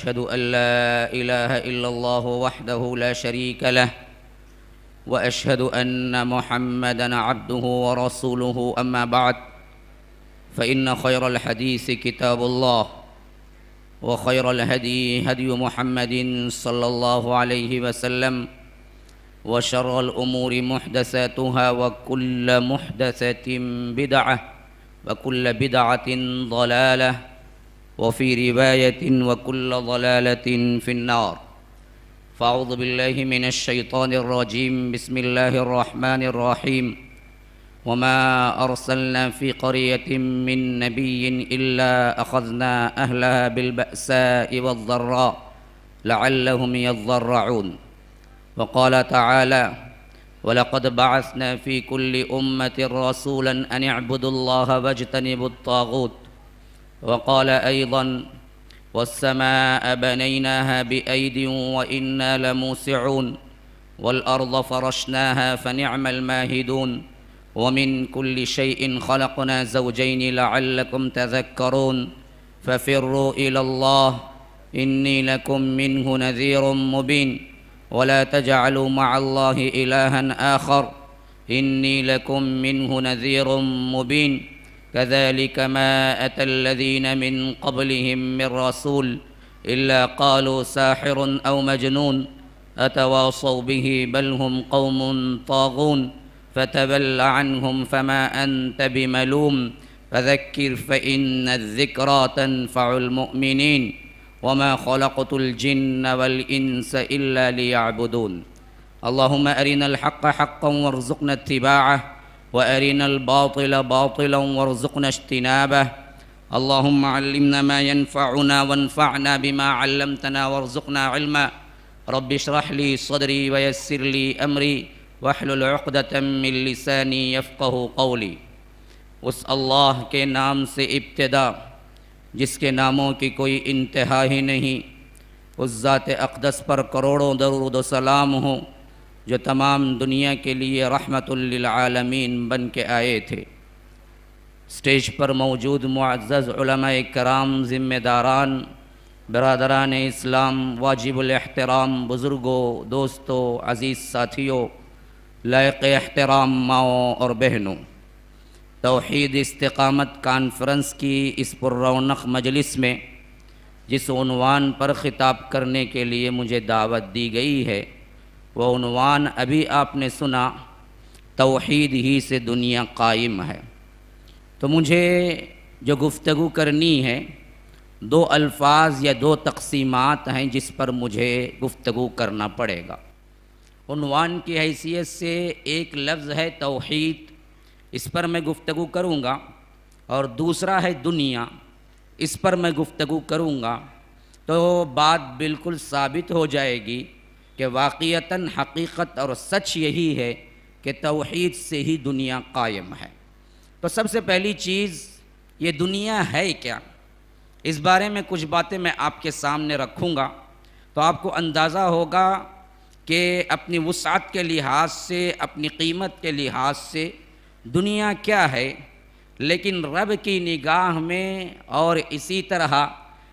وأشهد أن لا إله إلا الله وحده لا شريك له وأشهد أن محمدًا عبده ورسوله أما بعد فإن خير الحديث كتاب الله وخير الهدي هدي محمد صلى الله عليه وسلم وشر الأمور محدثاتها وكل محدثة بدعة وكل بدعة ضلالة وفي رواية وكل ضلالة في النار فأعوذ بالله من الشيطان الرجيم بسم الله الرحمن الرحيم وما أرسلنا في قرية من نبي إلا أخذنا أهلها بالبأساء والضراء لعلهم يضرعون وقال تعالى ولقد بعثنا في كل أمة رسولا أن اعبدوا الله واجتنبوا الطاغوت وقال أيضا والسماء بنيناها بأيد وإنا لموسعون والأرض فرشناها فنعم الماهدون ومن كل شيء خلقنا زوجين لعلكم تذكرون ففروا إلى الله إني لكم منه نذير مبين ولا تجعلوا مع الله إلها آخر إني لكم منه نذير مبين كذلك ما أتى الذين من قبلهم من رسول إلا قالوا ساحر أو مجنون أتواصوا به بل هم قوم طاغون فتول عنهم فما أنت بملوم فذكر فإن الذكرى تنفع المؤمنين وما خلقت الجن والإنس إلا ليعبدون اللهم أرنا الحق حقا وارزقنا اتباعه وأرنا الباطل باطلا وارزقنا اجتنابه اللهم علمنا ما ينفعنا وانفعنا بما علمتنا وارزقنا علما رب اشرح لي صدري ويسر لي أمري واحلل عقدة من لساني يفقه قولي اس اللہ کے نام سے ابتدا جس کے ناموں کی کوئی انتہا ہی نہیں، اس ذات اقدس پر کروڑوں درود و سلام ہوں جو تمام دنیا کے لیے رحمت للعالمین بن کے آئے تھے۔ سٹیج پر موجود معزز علماء کرام، ذمہ داران، برادران اسلام، واجب الاحترام بزرگوں، دوستوں، عزیز ساتھیوں، لائق احترام ماؤں اور بہنوں، توحید استقامت کانفرنس کی اس پر رونق مجلس میں جس عنوان پر خطاب کرنے کے لیے مجھے دعوت دی گئی ہے وہ عنوان ابھی آپ نے سنا، توحید ہی سے دنیا قائم ہے۔ تو مجھے جو گفتگو کرنی ہے، دو الفاظ یا دو تقسیمات ہیں جس پر مجھے گفتگو کرنا پڑے گا۔ عنوان کی حیثیت سے ایک لفظ ہے توحید، اس پر میں گفتگو کروں گا، اور دوسرا ہے دنیا، اس پر میں گفتگو کروں گا۔ تو بات بالکل ثابت ہو جائے گی کہ واقعتاً حقیقت اور سچ یہی ہے کہ توحید سے ہی دنیا قائم ہے۔ تو سب سے پہلی چیز، یہ دنیا ہے کیا؟ اس بارے میں کچھ باتیں میں آپ کے سامنے رکھوں گا تو آپ کو اندازہ ہوگا کہ اپنی وسعت کے لحاظ سے، اپنی قیمت کے لحاظ سے دنیا کیا ہے، لیکن رب کی نگاہ میں اور اسی طرح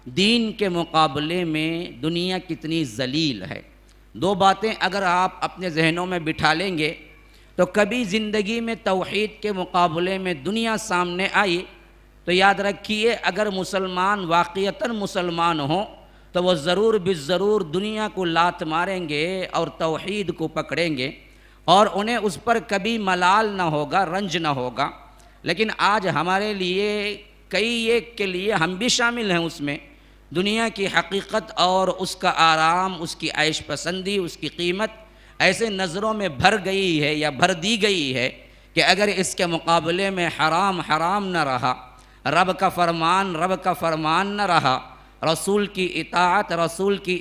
دین کے مقابلے میں دنیا کتنی ذلیل ہے۔ دو باتیں اگر آپ اپنے ذہنوں میں بٹھا لیں گے تو کبھی زندگی میں توحید کے مقابلے میں دنیا سامنے آئی تو یاد رکھیے، اگر مسلمان واقعتاً مسلمان ہوں تو وہ ضرور بالضرور دنیا کو لات ماریں گے اور توحید کو پکڑیں گے، اور انہیں اس پر کبھی ملال نہ ہوگا، رنج نہ ہوگا۔ لیکن آج ہمارے لیے کئی ایک کے لیے ہم بھی شامل ہیں اس میں، دنیا کی حقیقت اور اس کا آرام، اس کی عیش پسندی، اس کی قیمت ایسے نظروں میں بھر گئی ہے یا بھر دی گئی ہے کہ اگر اس کے مقابلے میں حرام حرام نہ رہا، رب کا فرمان نہ رہا، رسول کی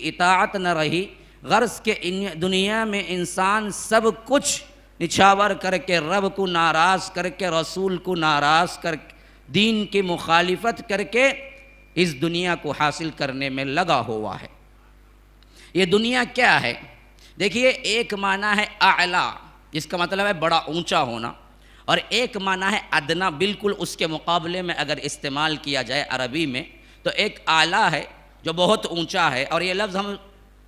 اطاعت نہ رہی، غرض کہ دنیا میں انسان سب کچھ نچھاور کر کے، رب کو ناراض کر کے، رسول کو ناراض کر کے، دین کی مخالفت کر کے اس دنیا کو حاصل کرنے میں لگا ہوا ہے۔ یہ دنیا کیا ہے؟ دیکھیے، ایک معنی ہے اعلیٰ، جس کا مطلب ہے بڑا اونچا ہونا، اور ایک معنی ہے ادنا، بالکل اس کے مقابلے میں اگر استعمال کیا جائے عربی میں تو ایک اعلیٰ ہے جو بہت اونچا ہے، اور یہ لفظ ہم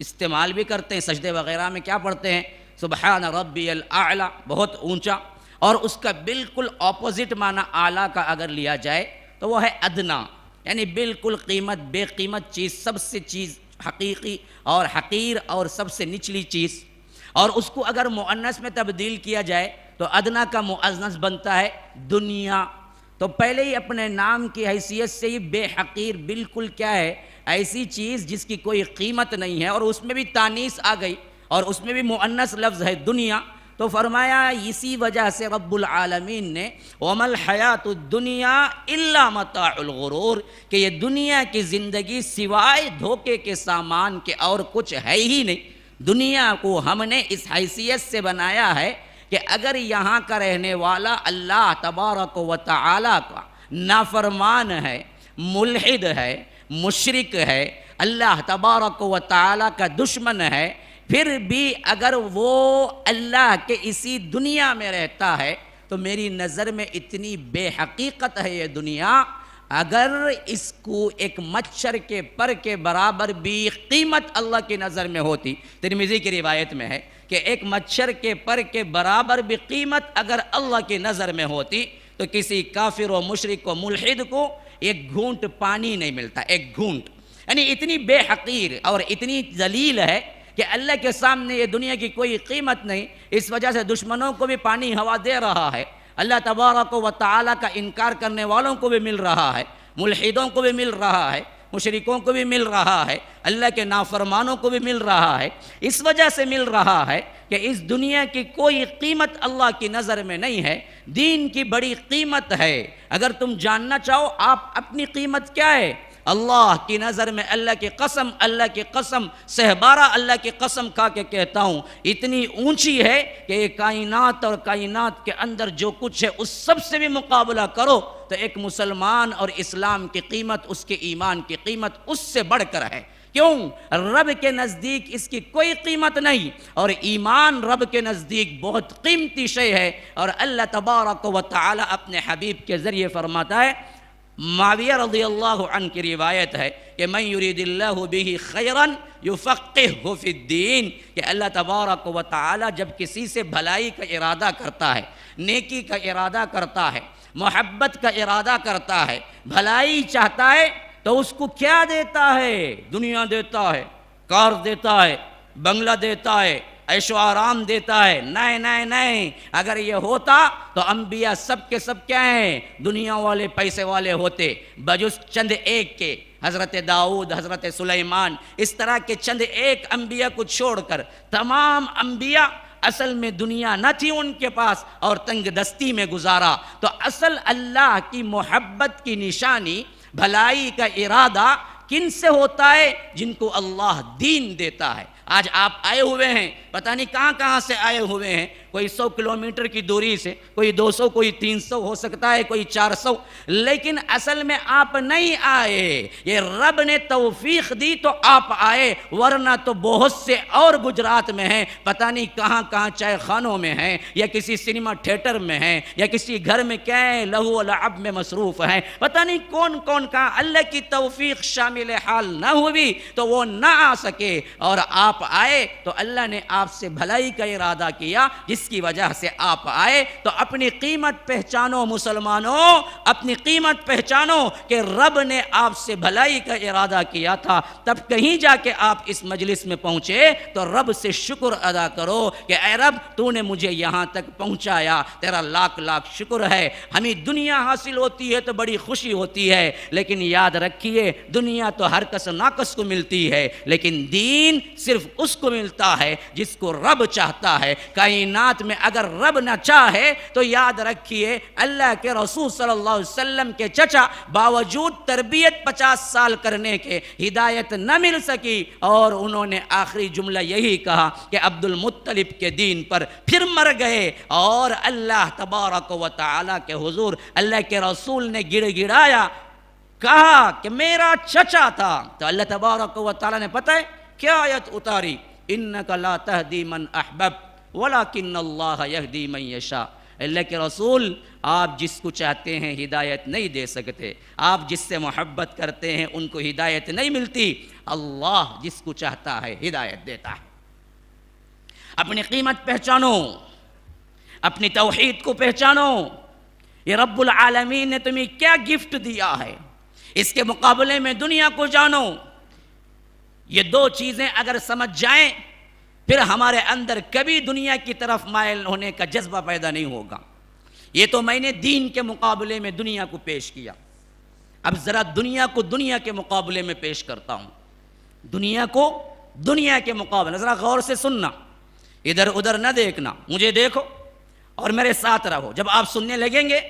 استعمال بھی کرتے ہیں سجدے وغیرہ میں، کیا پڑھتے ہیں؟ سبحان ربی الاعلی، بہت اونچا، اور اس کا بالکل اپوزٹ معنی اعلیٰ کا اگر لیا جائے تو وہ ہے ادنا، یعنی بالکل قیمت بے قیمت چیز، سب سے چیز حقیقی اور حقیر اور سب سے نچلی چیز. اور اس کو اگر مؤنث میں تبدیل کیا جائے تو ادنا کا مؤنث بنتا ہے دنیا. تو پہلے ہی اپنے نام کی حیثیت سے ہی بے حقیر بالکل کیا ہے؟ ایسی چیز جس کی کوئی قیمت نہیں ہے، اور اس میں بھی تانیث آ گئی اور اس میں بھی مؤنث لفظ ہے دنیا. تو فرمایا اسی وجہ سے رب العالمین نے وَمَا الْحَيَاةُ الدُّنْيَا إِلَّا مَتَاعُ الْغُرُورِ، کہ یہ دنیا کی زندگی سوائے دھوکے کے سامان کے اور کچھ ہے ہی نہیں. دنیا کو ہم نے اس حیثیت سے بنایا ہے کہ اگر یہاں کا رہنے والا اللہ تبارک و تعالی کا نافرمان ہے، ملحد ہے، مشرک ہے، اللہ تبارک و تعالی کا دشمن ہے، پھر بھی اگر وہ اللہ کے اسی دنیا میں رہتا ہے تو میری نظر میں اتنی بے حقیقت ہے یہ دنیا، اگر اس کو ایک مچھر کے پر کے برابر بھی قیمت اللہ کی نظر میں ہوتی. ترمذی کی روایت میں ہے کہ ایک مچھر کے پر کے برابر بھی قیمت اگر اللہ کی نظر میں ہوتی تو کسی کافر و مشرک و ملحد کو ایک گھونٹ پانی نہیں ملتا، ایک گھونٹ. یعنی اتنی بے حقیر اور اتنی ذلیل ہے کہ اللہ کے سامنے یہ دنیا کی کوئی قیمت نہیں. اس وجہ سے دشمنوں کو بھی پانی ہوا دے رہا ہے، اللہ تبارک و تعالی کا انکار کرنے والوں کو بھی مل رہا ہے، ملحدوں کو بھی مل رہا ہے، مشرکوں کو بھی مل رہا ہے، اللہ کے نافرمانوں کو بھی مل رہا ہے. اس وجہ سے مل رہا ہے کہ اس دنیا کی کوئی قیمت اللہ کی نظر میں نہیں ہے. دین کی بڑی قیمت ہے. اگر تم جاننا چاہو آپ اپنی قیمت کیا ہے، اللہ کی نظر میں اللہ کی قسم سہبارہ اللہ کی قسم کھا کے کہتا ہوں اتنی اونچی ہے کہ یہ کائنات اور کائنات کے اندر جو کچھ ہے اس سب سے بھی مقابلہ کرو تو ایک مسلمان اور اسلام کی قیمت، اس کے ایمان کی قیمت اس سے بڑھ کر ہے. کیوں؟ رب کے نزدیک اس کی کوئی قیمت نہیں، اور ایمان رب کے نزدیک بہت قیمتی شے ہے. اور اللہ تبارک و تعالی اپنے حبیب کے ذریعے فرماتا ہے، معاویہ رضی اللہ عنہ کی روایت ہے کہ من یرید اللہ بہ خیرا یفقہہ فی الدین، کہ اللہ تبارک و تعالی جب کسی سے بھلائی کا ارادہ کرتا ہے، نیکی کا ارادہ کرتا ہے، محبت کا ارادہ کرتا ہے، بھلائی چاہتا ہے تو اس کو کیا دیتا ہے؟ دنیا دیتا ہے، کار دیتا ہے، بنگلہ دیتا ہے، عیش و آرام دیتا ہے. نہیں، اگر یہ ہوتا تو انبیاء سب کے سب کیا ہیں؟ دنیا والے، پیسے والے ہوتے، بجز چند ایک کے. حضرت داؤد، حضرت سلیمان، اس طرح کے چند ایک انبیاء کو چھوڑ کر تمام انبیاء اصل میں دنیا نہ تھی ان کے پاس اور تنگ دستی میں گزارا. تو اصل اللہ کی محبت کی نشانی، بھلائی کا ارادہ کن سے ہوتا ہے؟ جن کو اللہ دین دیتا ہے. آج آپ آئے ہوئے ہیں، پتہ نہیں کہاں سے آئے ہوئے ہیں، کوئی 100 کلومیٹر کی دوری سے، کوئی 200، کوئی 300 ہو سکتا ہے، کوئی 400، لیکن اصل میں آپ نہیں آئے، یہ رب نے توفیق دی تو آپ آئے، ورنہ تو بہت سے اور گجرات میں ہیں، پتہ نہیں کہاں چائے خانوں میں ہیں، یا کسی سنیما تھیٹر میں ہیں، یا کسی گھر میں کیا ہے لہو و لعب میں مصروف ہیں، پتہ نہیں کون کہاں. اللہ کی توفیق شامل حال نہ ہوئی تو وہ نہ آ سکے، اور آپ آئے تو اللہ نے آپ سے بھلائی کا ارادہ کیا جس کی وجہ سے آپ آئے. تو اپنی قیمت پہچانو مسلمانوں، اپنی قیمت پہچانو کہ رب نے آپ سے بھلائی کا ارادہ کیا تھا، تب کہیں جا کے آپ اس مجلس میں پہنچے تو رب سے شکر ادا کرو کہ اے رب تو نے مجھے یہاں تک پہنچایا، تیرا لاکھ شکر ہے. ہمیں دنیا حاصل ہوتی ہے تو بڑی خوشی ہوتی ہے، لیکن یاد رکھیے دنیا تو ہر کس ناقص کو ملتی ہے، لیکن دین صرف اس کو ملتا ہے جس کو رب چاہتا ہے. کائنات میں اگر رب نہ چاہے تو یاد رکھیے اللہ کے رسول صلی اللہ علیہ وسلم کے چچا باوجود تربیت 50 سال کرنے کے ہدایت نہ مل سکی، اور انہوں نے آخری جملہ یہی کہا کہ عبد المطلب کے دین پر پھر مر گئے. اور اللہ تبارک و تعالی کے حضور اللہ کے رسول نے گڑ گڑایا، کہا کہ میرا چچا تھا. تو اللہ تبارک و تعالی نے پتہ ہے کیا آیت اتاری؟ انک لا تہدی من احببت ولکن اللہ یہدی من یشاء. اللہ کے رسول آپ جس کو چاہتے ہیں ہدایت نہیں دے سکتے، آپ جس سے محبت کرتے ہیں ان کو ہدایت نہیں ملتی، اللہ جس کو چاہتا ہے ہدایت دیتا ہے۔ اپنی قیمت پہچانو، اپنی توحید کو پہچانو، یہ رب العالمین نے تمہیں کیا گفٹ دیا ہے، اس کے مقابلے میں دنیا کو جانو۔ یہ دو چیزیں اگر سمجھ جائیں پھر ہمارے اندر کبھی دنیا کی طرف مائل ہونے کا جذبہ پیدا نہیں ہوگا۔ یہ تو میں نے دین کے مقابلے میں دنیا کو پیش کیا، اب ذرا دنیا کو دنیا کے مقابلے میں پیش کرتا ہوں۔ دنیا کو دنیا کے مقابلے، ذرا غور سے سننا، ادھر ادھر نہ دیکھنا، مجھے دیکھو اور میرے ساتھ رہو۔ جب آپ سننے لگیں گے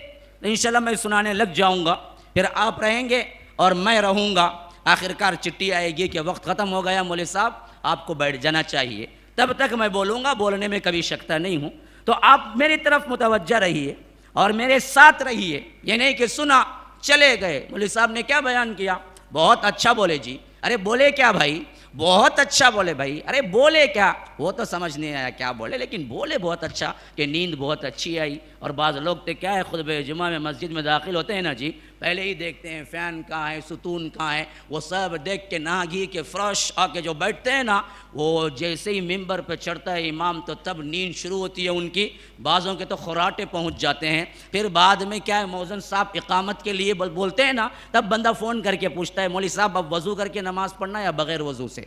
تو انشاءاللہ میں سنانے لگ جاؤں گا، پھر آپ رہیں گے اور میں رہوں گا، آخرکار چٹھی آئے گی کہ وقت ختم ہو گیا مولوی صاحب آپ کو بیٹھ جانا چاہیے، تب تک میں بولوں گا، بولنے میں کبھی شکتا نہیں ہوں۔ تو آپ میری طرف متوجہ رہیے اور میرے ساتھ رہیے، یہ نہیں کہ سنا چلے گئے، مولوی صاحب نے کیا بیان کیا، بہت اچھا بولے جی، ارے بولے کیا بھائی، بہت اچھا بولے بھائی، ارے بولے کیا، وہ تو سمجھ نہیں آیا کیا بولے، لیکن بولے بہت اچھا کہ نیند بہت اچھی آئی۔ اور بعض لوگ تو کیا ہے خطبہ جمعہ میں مسجد میں داخل ہوتے ہیں نا جی، پہلے ہی دیکھتے ہیں فین کہاں ہے، ستون کہاں ہے، وہ سب دیکھ کے نہا گھی کے فریش آ کے جو بیٹھتے ہیں نا، وہ جیسے ہی ممبر پہ چڑھتا ہے امام تو تب نیند شروع ہوتی ہے ان کی، بعضوں کے تو خراٹے پہنچ جاتے ہیں۔ پھر بعد میں کیا ہے مؤذن صاحب اقامت کے لیے بولتے ہیں نا، تب بندہ فون کر کے پوچھتا ہے مولوی صاحب اب وضو کر کے نماز پڑھنا یا بغیر وضو سے؟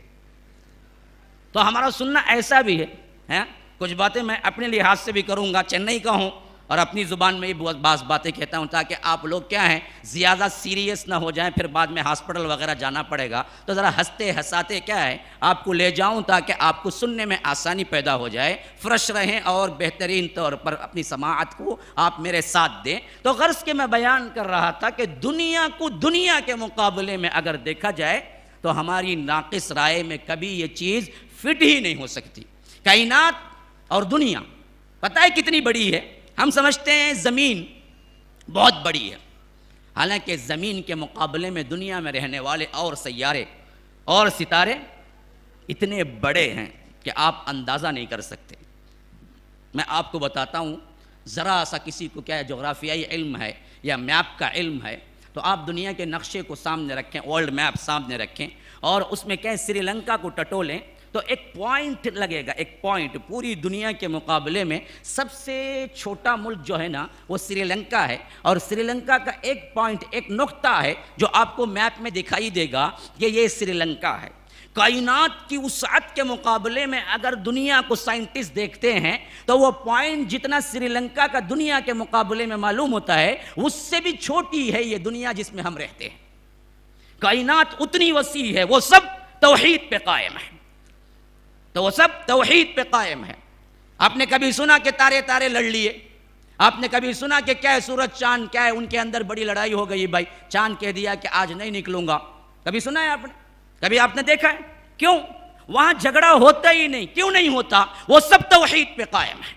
تو ہمارا سننا ایسا بھی ہے، کچھ باتیں میں اپنے لحاظ سے بھی کروں گا، چنئی کا ہوں اور اپنی زبان میں بھی بعض باتیں کہتا ہوں تاکہ آپ لوگ کیا ہیں زیادہ سیریس نہ ہو جائیں، پھر بعد میں ہاسپٹل وغیرہ جانا پڑے گا، تو ذرا ہنستے ہنساتے کیا ہے آپ کو لے جاؤں تاکہ آپ کو سننے میں آسانی پیدا ہو جائے، فریش رہیں اور بہترین طور پر اپنی سماعت کو آپ میرے ساتھ دیں۔ تو غرض کہ میں بیان کر رہا تھا کہ دنیا کو دنیا کے مقابلے میں اگر دیکھا جائے تو ہماری ناقص رائے میں کبھی یہ چیز فٹ ہی نہیں ہو سکتی۔ کائنات اور دنیا پتہ ہے کتنی بڑی ہے؟ ہم سمجھتے ہیں زمین بہت بڑی ہے، حالانکہ زمین کے مقابلے میں دنیا میں رہنے والے اور سیارے اور ستارے اتنے بڑے ہیں کہ آپ اندازہ نہیں کر سکتے۔ میں آپ کو بتاتا ہوں، ذرا سا کسی کو کیا ہے جغرافیائی علم ہے یا میپ کا علم ہے تو آپ دنیا کے نقشے کو سامنے رکھیں، ورلڈ میپ سامنے رکھیں اور اس میں کیا ہے سری لنکا کو ٹٹولیں تو ایک پوائنٹ لگے گا، ایک پوائنٹ پوری دنیا کے مقابلے میں سب سے چھوٹا ملک جو ہے نا وہ سری لنکا ہے، اور سری لنکا کا ایک پوائنٹ، ایک نقطہ ہے جو آپ کو میپ میں دکھائی دے گا کہ یہ سری لنکا ہے۔ کائنات کی وسعت کے مقابلے میں اگر دنیا کو سائنٹسٹ دیکھتے ہیں تو وہ پوائنٹ جتنا سری لنکا کا دنیا کے مقابلے میں معلوم ہوتا ہے اس سے بھی چھوٹی ہے یہ دنیا جس میں ہم رہتے ہیں۔ کائنات اتنی وسیع ہے، وہ سب توحید پہ قائم ہے، تو وہ سب توحید پہ قائم ہے۔ آپ نے کبھی سنا کہ تارے تارے لڑ لیے؟ آپ نے کبھی سنا کہ کیا ہے سورج چاند کیا ہے ان کے اندر بڑی لڑائی ہو گئی، بھائی چاند کہہ دیا کہ آج نہیں نکلوں گا؟ کبھی سنا ہے آپ نے؟ کبھی آپ نے دیکھا ہے؟ کیوں؟ وہاں جھگڑا ہوتا ہی نہیں۔ کیوں نہیں ہوتا؟ وہ سب توحید پہ قائم ہے۔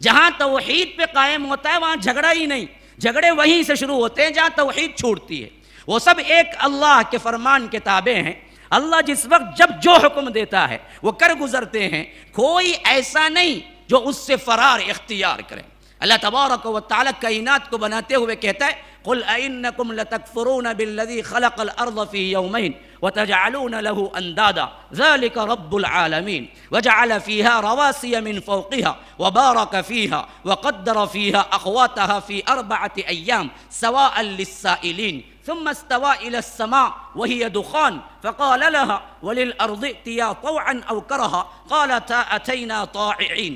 جہاں توحید پہ قائم ہوتا ہے وہاں جھگڑا ہی نہیں، جھگڑے وہیں سے شروع ہوتے ہیں جہاں توحید چھوڑتی ہے۔ وہ سب ایک اللہ کے فرمان کے تابع ہیں۔ اللہ جس وقت جب جو حکم دیتا ہے وہ کر گزرتے ہیں، کوئی ایسا نہیں جو اس سے فرار اختیار کرے۔ اللہ تبارک و تعالی کائنات کو بناتے ہوئے کہتا ہے قُلْ أَإِنَّكُمْ لَتَكْفُرُونَ بِالَّذِي خَلَقَ الْأَرْضَ فِي يَوْمَيْنِ وَتَجْعَلُونَ لَهُ أَنْدَادًا ذَلِكَ رَبُّ الْعَالَمِينَ وَجَعَلَ فِيهَا رَوَاسِيَ مِنْ فَوْقِهَا وَبَارَكَ فِيهَا وَقَدَّرَ فِيهَا أَقْوَاتَهَا فِي 4 أَيَّامٍ سَوَاءً لِلسَّائِلِينَ ثم استوى إلى السماء وهي دخان فقال لها وللأرض ائتيا طوعا أو كرها قالتا أتينا طاععين۔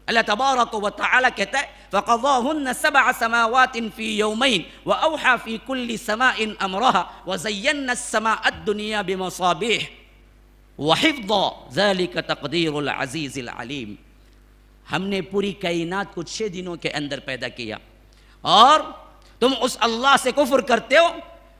اللہ تبارک و تعالی کہتا ہے فقضاهن 7 سماوات في يومين وأوحى في كل سماء أمرها وزينا السماء الدنيا بمصابيح وحفظا ذلك تقدير العزيز العليم۔ ہم نے پوری کائنات کو 6 دنوں کے اندر پیدا کیا اور تم اس اللہ سے کفر کرتے ہو۔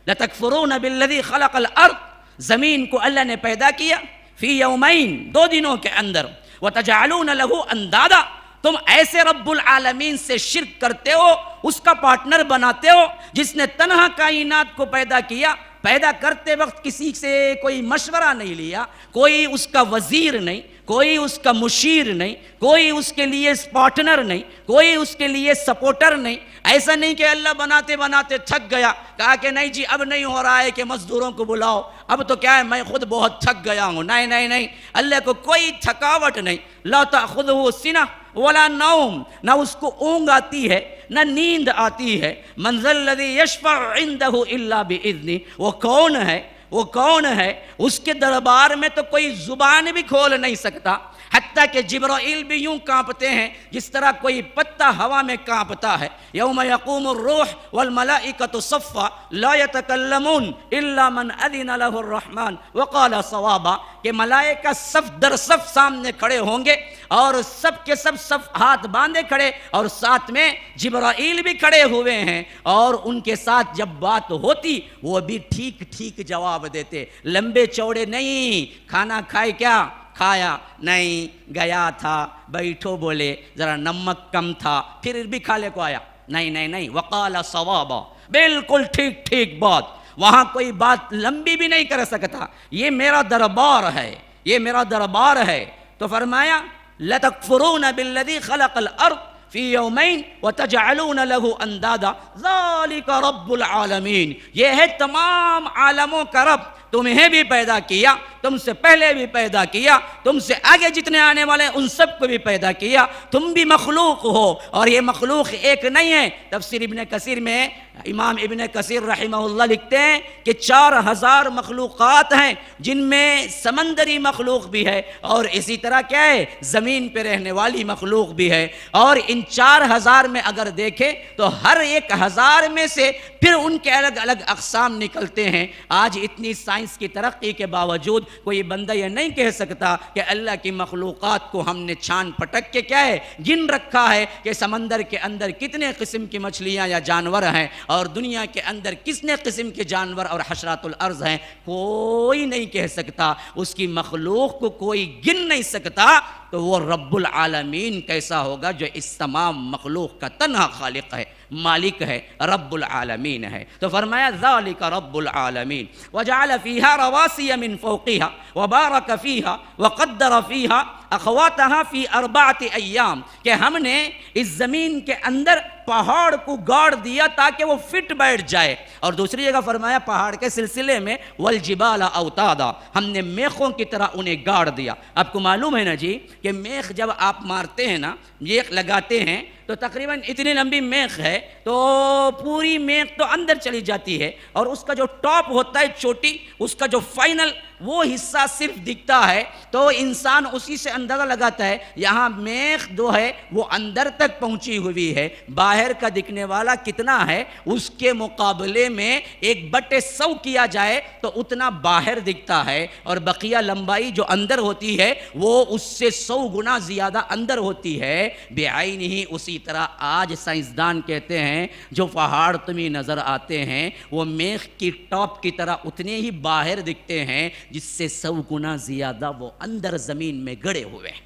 لَتَكْفُرُونَ بِالَّذِي خَلَقَ الْأَرْض، زمین کو اللہ نے پیدا کیا فی یومین، 2 دنوں کے اندر، وَتَجْعَلُونَ لَهُ أَنْدَادًا، تم ایسے رب العالمین سے شرک کرتے ہو، اس کا پارٹنر بناتے ہو جس نے تنہا کائنات کو پیدا کیا پیدا کرتے وقت کسی سے کوئی مشورہ نہیں لیا، کوئی اس کا وزیر نہیں، کوئی اس کا مشیر نہیں، کوئی اس کے لیے پارٹنر نہیں، کوئی اس کے لیے سپورٹر نہیں۔ ایسا نہیں کہ اللہ بناتے بناتے تھک گیا، کہا کہ نہیں جی اب نہیں ہو رہا ہے کہ مزدوروں کو بلاؤ، اب تو کیا ہے میں خود بہت تھک گیا ہوں۔ نہیں نہیں نہیں، اللہ کو کوئی تھکاوٹ نہیں۔ لا تأخذہ سنہ ولا نوم، نہ اس کو اونگ آتی ہے نہ نیند آتی ہے۔ من ذا الذی یشفع عندہ الا بإذنہ، وہ کون ہے؟ وہ کون ہے؟ اس کے دربار میں تو کوئی زبان بھی کھول نہیں سکتا، حتیٰ کہ جبرائیل بھی یوں کانپتے ہیں جس طرح کوئی پتا ہوا میں کانپتا ہے۔ یوم یقوم الروح والملائکۃ صفا لا یتکلمون الا من اذن له الرحمن وقال صوابا، کہ ملائکہ صف در صف سامنے کھڑے ہوں گے اور سب کے سب صف ہاتھ باندھے کھڑے، اور ساتھ میں جبرائیل بھی کھڑے ہوئے ہیں، اور ان کے ساتھ جب بات ہوتی وہ بھی ٹھیک ٹھیک جواب دیتے، لمبے چوڑے نہیں۔ کھانا کھائے کیا؟ کھایا نہیں، گیا تھا بیٹھو بولے ذرا نمک کم تھا پھر بھی کھالے کو آیا، نہیں نہیں نہیں، وقال صوابا، بالکل ٹھیک ٹھیک بات۔ وہاں کوئی بات لمبی بھی نہیں کر سکتا۔ یہ میرا دربار ہے، یہ میرا دربار ہے۔ تو فرمایا لَتَكْفُرُونَ بِالَّذِي خَلَقَ الْأَرْضَ فِي يَوْمَيْنِ وَتَجْعَلُونَ لَهُ أَنْدَادًا ذَلِكَ رَبُّ الْعَالَمِينَ، یہ ہے تمام عالموں کا رب، تمہیں بھی پیدا کیا، تم سے پہلے بھی پیدا کیا، تم سے آگے جتنے آنے والے ان سب کو بھی پیدا کیا، تم بھی مخلوق ہو، اور یہ مخلوق ایک نہیں ہے۔ تفسیر ابن کثیر میں امام ابن کثیر رحمہ اللہ لکھتے ہیں کہ 4000 مخلوقات ہیں، جن میں سمندری مخلوق بھی ہے، اور اسی طرح کیا ہے زمین پہ رہنے والی مخلوق بھی ہے، اور ان 4000 میں اگر دیکھیں تو ہر ایک 1000 میں سے پھر ان کے الگ الگ اقسام نکلتے ہیں۔ آج اتنی سائنس کی ترقی کے باوجود کوئی بندہ یہ نہیں کہہ سکتا کہ اللہ کی مخلوقات کو ہم نے چھان پٹک کے کیا ہے گن رکھا ہے کہ سمندر کے اندر کتنے قسم کی مچھلیاں یا جانور ہیں، اور دنیا کے اندر کتنے قسم کے جانور اور حشرات الارض ہیں، کوئی نہیں کہہ سکتا۔ اس کی مخلوق کو کوئی گن نہیں سکتا، تو وہ رب العالمین کیسا ہوگا جو اس تمام مخلوق کا تنہا خالق ہے، مالک ہے، رب العالمین ہے۔ تو فرمایا ذالک رب العالمین وجعل فیہا رواسی من فوقہا وبارک فیہا وقدر فیہا اخواتہا فی 4 ایام، کہ ہم نے اس زمین کے اندر پہاڑ کو گاڑ دیا تاکہ وہ فٹ بیٹھ جائے، اور دوسری جگہ فرمایا پہاڑ کے سلسلے میں والجبال اوتادا، ہم نے میخوں کی طرح انہیں گاڑ دیا۔ آپ کو معلوم ہے نا جی کہ میخ جب آپ مارتے ہیں نا، میخ لگاتے ہیں تو تقریباً اتنی لمبی میخ ہے تو پوری میخ تو اندر چلی جاتی ہے، اور اس کا جو ٹاپ ہوتا ہے چوٹی، اس کا جو فائنل وہ حصہ صرف دکھتا ہے، تو انسان اسی سے اندازہ لگاتا ہے یہاں میخ جو ہے وہ اندر تک پہنچی ہوئی ہے، باہر کا دکھنے والا کتنا ہے اس کے مقابلے میں 1/100 کیا جائے تو اتنا باہر دکھتا ہے، اور بقیہ لمبائی جو اندر ہوتی ہے وہ اس سے 100 گنا زیادہ اندر ہوتی ہے۔ بعین ہی اسی طرح آج سائنسدان کہتے ہیں جو پہاڑ تمہیں نظر آتے ہیں وہ میخ کی ٹاپ کی طرح اتنے ہی باہر دکھتے ہیں جس سے 100 گنا زیادہ وہ اندر زمین میں گڑے ہوئے ہیں۔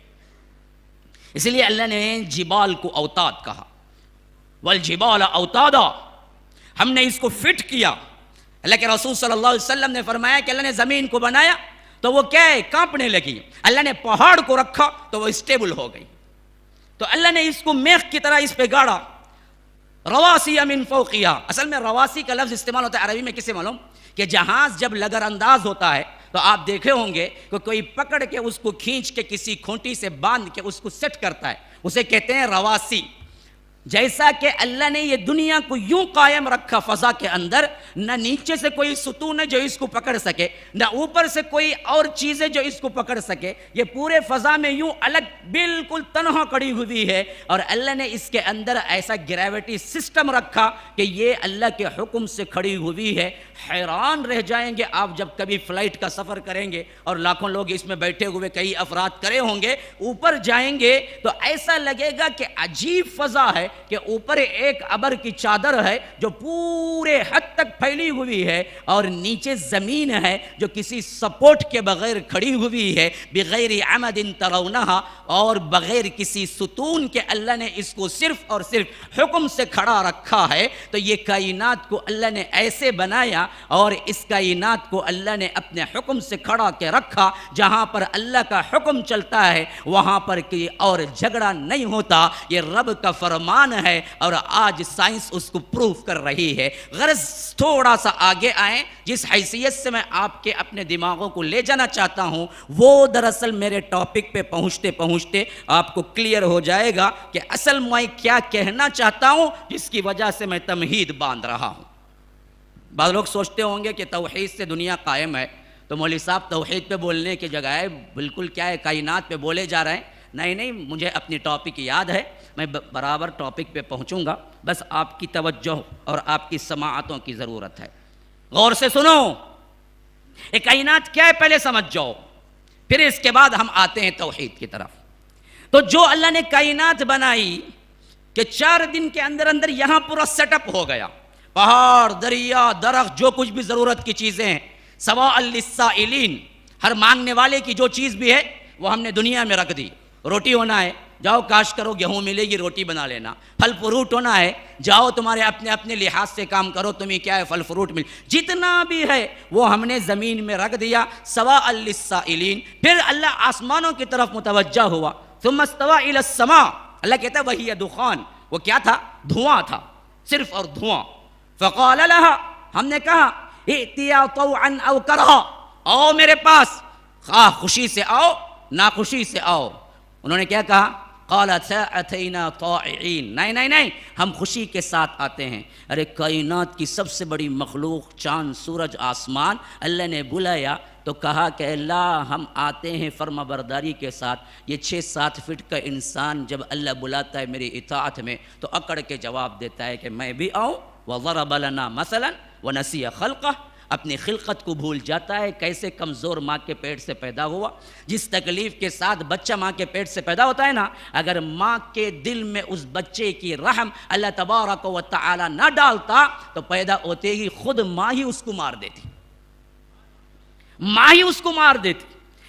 اس لیے اللہ نے جبال کو اوتاد کہا، والجبال اوتادا، ہم نے اس کو فٹ کیا۔ اللہ کے رسول صلی اللہ علیہ وسلم نے فرمایا کہ اللہ نے زمین کو بنایا تو وہ کیا ہے کانپنے لگی، اللہ نے پہاڑ کو رکھا تو وہ اسٹیبل ہو گئی۔ تو اللہ نے اس کو میخ کی طرح اس پہ گاڑا، رواسی من فوقہا۔ اصل میں رواسی کا لفظ استعمال ہوتا ہے عربی میں کسے معلوم؟ کہ جہاز جب لگر انداز ہوتا ہے تو آپ دیکھے ہوں گے کہ کوئی پکڑ کے اس کو کھینچ کے کسی کھونٹی سے باندھ کے اس کو سیٹ کرتا ہے، اسے کہتے ہیں رواسی۔ جیسا کہ اللہ نے یہ دنیا کو یوں قائم رکھا فضا کے اندر، نہ نیچے سے کوئی ستون ہے جو اس کو پکڑ سکے، نہ اوپر سے کوئی اور چیز ہے جو اس کو پکڑ سکے، یہ پورے فضا میں یوں الگ بالکل تنہا کڑی ہوئی ہے، اور اللہ نے اس کے اندر ایسا گریویٹی سسٹم رکھا کہ یہ اللہ کے حکم سے کھڑی ہوئی ہے۔ حیران رہ جائیں گے آپ جب کبھی فلائٹ کا سفر کریں گے اور لاکھوں لوگ اس میں بیٹھے ہوئے کئی افراد کرے ہوں گے، اوپر جائیں گے تو ایسا لگے گا کہ عجیب فضا ہے، کہ اوپر ایک ابر کی چادر ہے جو پورے حد تک پھیلی ہوئی ہے، اور نیچے زمین ہے جو کسی سپورٹ کے بغیر کھڑی ہوئی ہے، بغیر عمد ترونہا، اور بغیر کسی ستون کے اللہ نے اس کو صرف اور صرف حکم سے کھڑا رکھا ہے۔ تو یہ کائنات کو اللہ نے ایسے بنایا، اور اس کائنات کو اللہ نے اپنے حکم سے کھڑا کے رکھا۔ جہاں پر اللہ کا حکم چلتا ہے وہاں پر کوئی اور جھگڑا نہیں ہوتا، یہ رب کا فرمان ہے، اور آج سائنس اس کو پروف کر رہی ہے۔ غرض تھوڑا سا آگے آئیں، جس حیثیت سے میں آپ کے اپنے دماغوں کو لے جانا چاہتا ہوں وہ دراصل میرے ٹاپک پہ پہنچتے پہنچتے آپ کو کلیئر ہو جائے گا کہ اصل میں کیا کہنا چاہتا ہوں، جس کی وجہ سے میں تمہید باندھ رہا ہوں۔ بعض لوگ سوچتے ہوں گے کہ توحید سے دنیا قائم ہے، تو مولوی صاحب توحید پہ بولنے کی جگہ ہے بالکل کیا ہے کائنات پہ بولے جا رہے ہیں۔ نہیں، مجھے اپنی ٹاپک یاد ہے، میں برابر ٹاپک پہ پہنچوں گا، بس آپ کی توجہ اور آپ کی سماعتوں کی ضرورت ہے۔ غور سے سنو، یہ کائنات کیا ہے پہلے سمجھ جاؤ، پھر اس کے بعد ہم آتے ہیں توحید کی طرف۔ تو جو اللہ نے کائنات بنائی کہ 4 دن کے اندر اندر یہاں پورا سیٹ اپ ہو گیا، پہاڑ، دریا، درخت، جو کچھ بھی ضرورت کی چیزیں ہیں، سواء للسائلین، ہر مانگنے والے کی جو چیز بھی ہے وہ ہم نے دنیا میں رکھ دی۔ روٹی ہونا ہے، جاؤ کاشت کرو، گیہوں ملے گی، روٹی بنا لینا۔ پھل فروٹ ہونا ہے، جاؤ تمہارے اپنے اپنے لحاظ سے کام کرو، تمہیں کیا ہے پھل فروٹ مل، جتنا بھی ہے وہ ہم نے زمین میں رکھ دیا، سواء للسائلین۔ پھر اللہ آسمانوں کی طرف متوجہ ہوا، ثم استوى الى السماء، اللہ کہتا ہے وہی دخان، وہ کیا تھا؟ دھواں تھا، صرف اور دھواں۔ فقال لها، ہم نے کہا ائتیا طوعا او کرہا، آؤ میرے پاس، خواہ خوشی سے آؤ ناخوشی سے آؤ۔ انہوں نے کیا کہا؟ قالت اتینا طائعین، نہیں، ہم خوشی کے ساتھ آتے ہیں۔ ارے کائنات کی سب سے بڑی مخلوق، چاند، سورج، آسمان، اللہ نے بلایا تو کہا کہ اللہ ہم آتے ہیں فرما برداری کے ساتھ۔ یہ 6-7 فٹ کا انسان جب اللہ بلاتا ہے میری اطاعت میں تو اکڑ کے جواب دیتا ہے کہ میں بھی آؤں۔ وَضَرَبَ لَنَا مَثَلًا وَنَسِيَ خَلْقَهُ، اپنی خلقت کو بھول جاتا ہے، کیسے کمزور ماں کے پیٹ سے پیدا ہوا، جس تکلیف کے ساتھ بچہ ماں کے پیٹ سے پیدا ہوتا ہے نا، اگر ماں کے دل میں اس بچے کی رحم اللہ تبارک و تعالی نہ ڈالتا تو پیدا ہوتے ہی خود ماں ہی اس کو مار دیتی، ماں ہی اس کو مار دیتی۔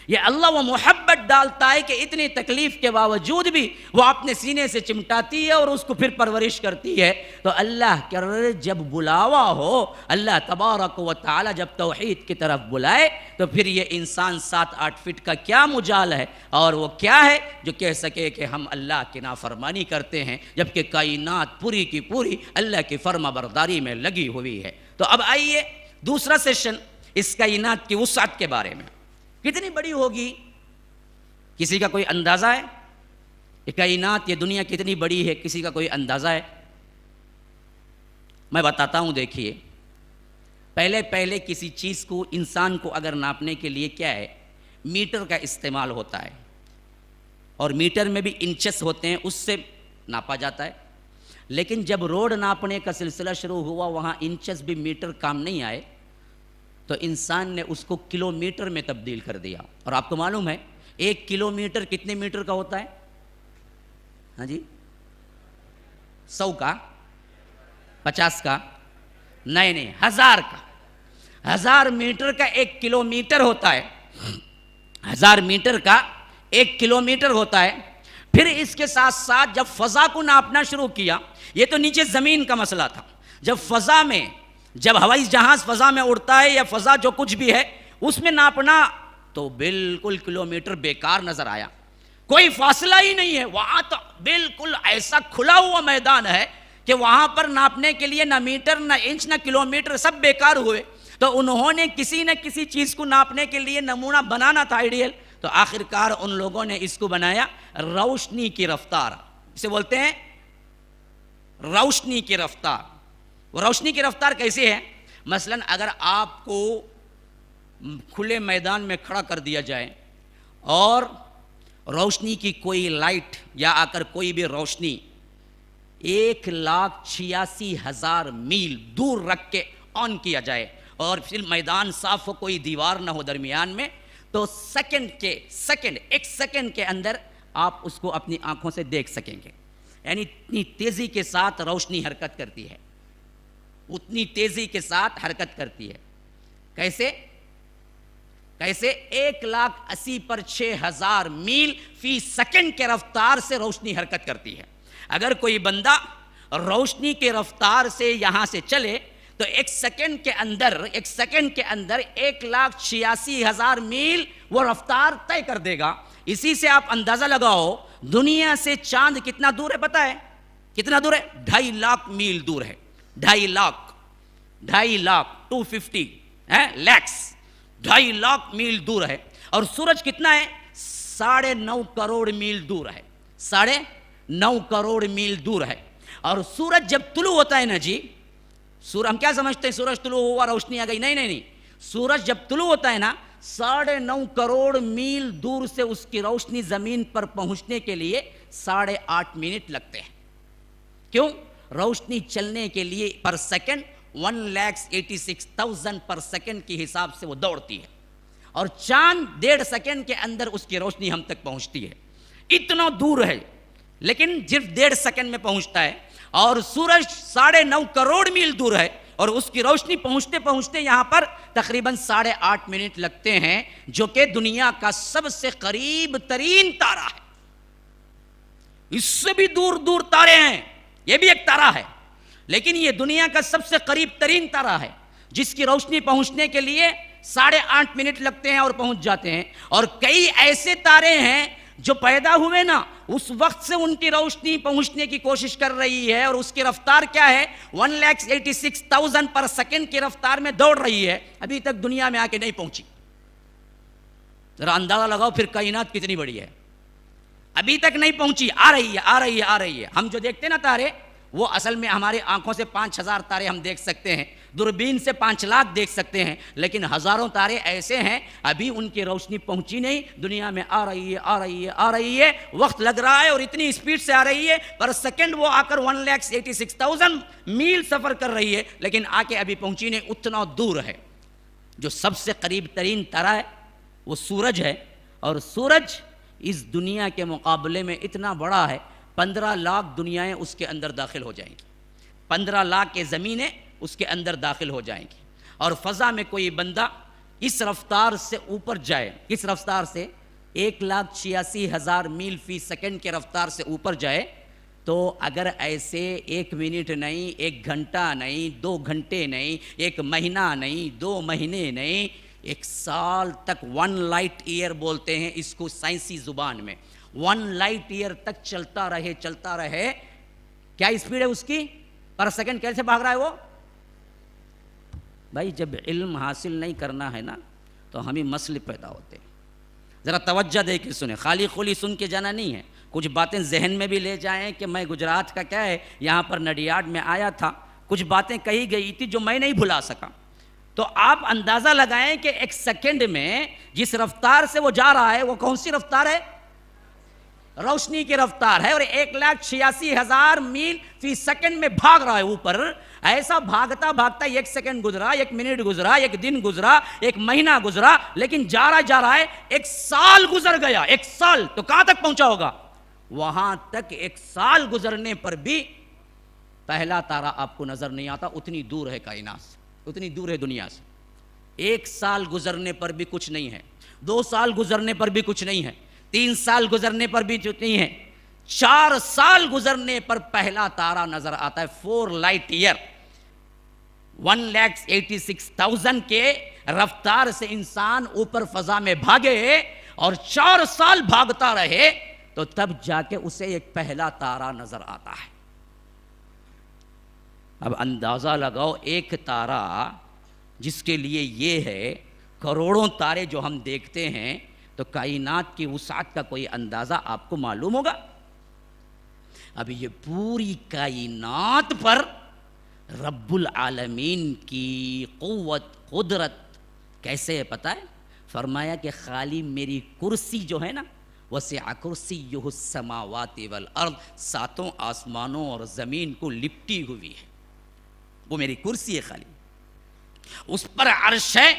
یہ اللہ وہ محبت ڈالتا ہے کہ اتنی تکلیف کے باوجود بھی وہ اپنے سینے سے چمٹاتی ہے اور اس کو پھر پرورش کرتی ہے۔ تو اللہ کر جب بلاوا ہو، اللہ تبارک و تعالی جب توحید کی طرف بلائے تو پھر یہ انسان 7-8 فٹ کا کیا مجال ہے، اور وہ کیا ہے جو کہہ سکے کہ ہم اللہ کی نافرمانی کرتے ہیں، جبکہ کائنات پوری کی پوری اللہ کی فرما برداری میں لگی ہوئی ہے۔ تو اب آئیے دوسرا سیشن اس کائنات کی وسعت کے بارے میں، کتنی بڑی ہوگی؟ کسی کا کوئی اندازہ ہے؟ یہ کائنات، یہ دنیا کتنی بڑی ہے، کسی کا کوئی اندازہ ہے؟ میں بتاتا ہوں، دیکھیے، پہلے کسی چیز کو، انسان کو اگر ناپنے کے لیے کیا ہے، میٹر کا استعمال ہوتا ہے، اور میٹر میں بھی انچز ہوتے ہیں، اس سے ناپا جاتا ہے۔ لیکن جب روڈ ناپنے کا سلسلہ شروع ہوا، وہاں انچز بھی میٹر کام نہیں آئے، تو انسان نے اس کو کلو میٹر میں تبدیل کر دیا۔ اور آپ کو معلوم ہے 1 کلو میٹر کتنے میٹر کا ہوتا ہے؟ ہاں جی، 100 کا، 50 کا، نہیں، 1000 کا۔ 1000 میٹر کا 1 کلو میٹر ہوتا ہے، 1000 میٹر کا 1 کلو میٹر ہوتا ہے۔ پھر اس کے ساتھ ساتھ جب فضا کو ناپنا شروع کیا، یہ تو نیچے زمین کا مسئلہ تھا، جب فضا میں، جب ہوائی جہاز فضا میں اڑتا ہے یا فضا جو کچھ بھی ہے اس میں ناپنا، تو بالکل کلومیٹر بیکار نظر آیا، کوئی فاصلہ ہی نہیں ہے، وہاں تو بالکل ایسا کھلا ہوا میدان ہے کہ وہاں پر ناپنے کے لیے نہ میٹر، نہ انچ، نہ کلومیٹر، سب بیکار ہوئے۔ تو انہوں نے کسی نہ کسی چیز کو ناپنے کے لیے نمونہ بنانا تھا آئیڈیل، تو آخرکار ان لوگوں نے اس کو بنایا روشنی کی رفتار، اسے بولتے ہیں روشنی کی رفتار۔ وہ روشنی کی رفتار کیسی ہے؟ مثلا اگر آپ کو کھلے میدان میں کھڑا کر دیا جائے اور روشنی کی کوئی لائٹ یا آ کر کوئی بھی روشنی 1,86,000 میل دور رکھ کے آن کیا جائے، اور پھر میدان صاف ہو، کوئی دیوار نہ ہو درمیان میں، تو ایک سیکنڈ کے اندر آپ اس کو اپنی آنکھوں سے دیکھ سکیں گے۔ یعنی اتنی تیزی کے ساتھ روشنی حرکت کرتی ہے، اتنی تیزی کے ساتھ حرکت کرتی ہے۔ کیسے؟ 1,80,000 پر 6,000 میل فی سیکنڈ کے رفتار سے روشنی حرکت کرتی ہے۔ اگر کوئی بندہ روشنی کے رفتار سے یہاں سے چلے تو ایک سیکنڈ کے اندر 1,86,000 میل وہ رفتار طے کر دے گا۔ اسی سے آپ اندازہ لگاؤ دنیا سے چاند کتنا دور ہے، پتہ ہے کتنا دور ہے؟ 2.5 لاکھ میل دور ہے، 2.5 لاکھ 250 لیکس 2.5 لاکھ میل دور ہے۔ اور سورج کتنا ہے؟ 9.5 کروڑ میل دور ہے، 9.5 کروڑ میل دور ہے۔ اور سورج جب طلوع ہوتا ہے نا جی، ہم کیا سمجھتے ہیں سورج طلوع ہوا روشنی آ گئی؟ نہیں، سورج جب طلوع ہوتا ہے نا 9.5 کروڑ میل دور سے اس کی روشنی زمین پر پہنچنے کے لیے 8.5 منٹ لگتے ہیں۔ کیوں؟ روشنی چلنے کے لیے پر سیکنڈ 1,86,000 پر سیکنڈ کی حساب سے وہ دوڑتی ہے، اور چاند 1.5 سیکنڈ کے اندر اس کی روشنی ہم تک پہنچتی ہے۔ اتنا دور ہے لیکن صرف 1.5 سیکنڈ میں پہنچتا ہے، اور سورج 9.5 کروڑ میل دور ہے اور اس کی روشنی پہنچتے پہنچتے یہاں پر تقریباً 8.5 منٹ لگتے ہیں، جو کہ دنیا کا سب سے قریب ترین تارہ ہے۔ اس سے بھی دور دور تارے ہیں، یہ بھی ایک تارہ ہے، لیکن یہ دنیا کا سب سے قریب ترین تارہ ہے جس کی روشنی پہنچنے کے لیے 8.5 منٹ لگتے ہیں اور پہنچ جاتے ہیں۔ اور کئی ایسے تارے ہیں جو پیدا ہوئے نا اس وقت سے ان کی روشنی پہنچنے کی کوشش کر رہی ہے، اور اس کی رفتار کیا ہے؟ 1,86,000 پر سیکنڈ کی رفتار میں دوڑ رہی ہے، ابھی تک دنیا میں آ کے نہیں پہنچی۔ ذرا اندازہ لگاؤ پھر کائنات کتنی بڑی ہے، ابھی تک نہیں پہنچی، آ رہی ہے۔ ہم جو دیکھتے نا تارے، وہ اصل میں ہمارے آنکھوں سے 5,000 تارے ہم دیکھ سکتے ہیں، دوربین سے 5 لاکھ دیکھ سکتے ہیں، لیکن ہزاروں تارے ایسے ہیں ابھی ان کی روشنی پہنچی نہیں، دنیا میں آ رہی ہے، وقت لگ رہا ہے اور اتنی اسپیڈ سے آ رہی ہے، پر سیکنڈ وہ آ کر 1,86,000 میل سفر کر رہی ہے، لیکن آ کے ابھی پہنچی نہیں، اتنا دور ہے۔ جو سب سے قریب ترین تارہ ہے وہ سورج ہے، اور سورج اس دنیا کے مقابلے میں اتنا بڑا ہے 15 لاکھ دنیایں اس کے اندر داخل ہو جائیں گی، 15 لاکھ کے زمینیں اس کے اندر داخل ہو جائیں گی۔ اور فضا میں کوئی بندہ اس رفتار سے اوپر جائے، اس رفتار سے 1,86,000 میل فی سیکنڈ کے رفتار سے اوپر جائے، تو اگر ایسے 1 منٹ نہیں، 1 گھنٹہ نہیں، 2 گھنٹے نہیں، 1 مہینہ نہیں، 2 مہینے نہیں، 1 سال تک 1 لائٹ ایئر بولتے ہیں اس کو سائنسی زبان میں، 1 لائٹ ایئر تک چلتا رہے۔ کیا اسپیڈ ہے اس کی پر سیکنڈ؟ کیسے بھاگ رہا ہے وہ؟ بھائی جب علم حاصل نہیں کرنا ہے نا تو ہمیں مسئلے پیدا ہوتے ہیں۔ ذرا توجہ دے کے سنیں، خالی خولی سن کے جانا نہیں ہے، کچھ باتیں ذہن میں بھی لے جائیں کہ میں گجرات کا کیا ہے یہاں پر نڈیاڈ میں آیا تھا، کچھ باتیں کہی گئی تھی جو میں نہیں بھلا سکا۔ تو آپ اندازہ لگائیں کہ 1 سیکنڈ میں جس رفتار سے وہ جا رہا ہے وہ کون سی رفتار ہے؟ روشنی کی رفتار ہے، اور 1,86,000 میل فی سیکنڈ میں بھاگ رہا ہے اوپر۔ ایسا بھاگتا 1 سیکنڈ گزرا، 1 منٹ گزرا، 1 دن گزرا، 1 مہینہ گزرا، لیکن جا رہا ہے 1 سال گزر گیا۔ 1 سال تو کہاں تک پہنچا ہوگا؟ وہاں تک 1 سال گزرنے پر بھی پہلا تارہ آپ کو نظر نہیں آتا، اتنی دور ہے کائنات سے، اتنی دور ہے دنیا سے۔ 1 سال گزرنے پر بھی کچھ نہیں ہے، 2 سال گزرنے پر بھی کچھ نہیں ہے، 3 سال گزرنے پر بھی کچھ نہیں ہے، 4 سال گزرنے پر پہلا تارہ نظر آتا ہے، 4 لائٹ ایئر۔ 1,86,000 کے رفتار سے انسان اوپر فضا میں بھاگے اور 4 سال بھاگتا رہے تو تب جا کے اسے ایک پہلا تارہ نظر آتا ہے۔ اب اندازہ لگاؤ، ایک تارہ جس کے لیے یہ ہے، کروڑوں تارے جو ہم دیکھتے ہیں، تو کائنات کی وسعت کا کوئی اندازہ آپ کو معلوم ہوگا؟ اب یہ پوری کائنات پر رب العالمین کی قوت قدرت کیسے ہے پتہ ہے؟ فرمایا کہ خالی میری کرسی جو ہے نا، وسع کرسیہ السماوات والارض، 7 آسمانوں اور زمین کو لپٹی ہوئی ہے، وہ میری کرسی ہے خالی، اس پر عرش ہے،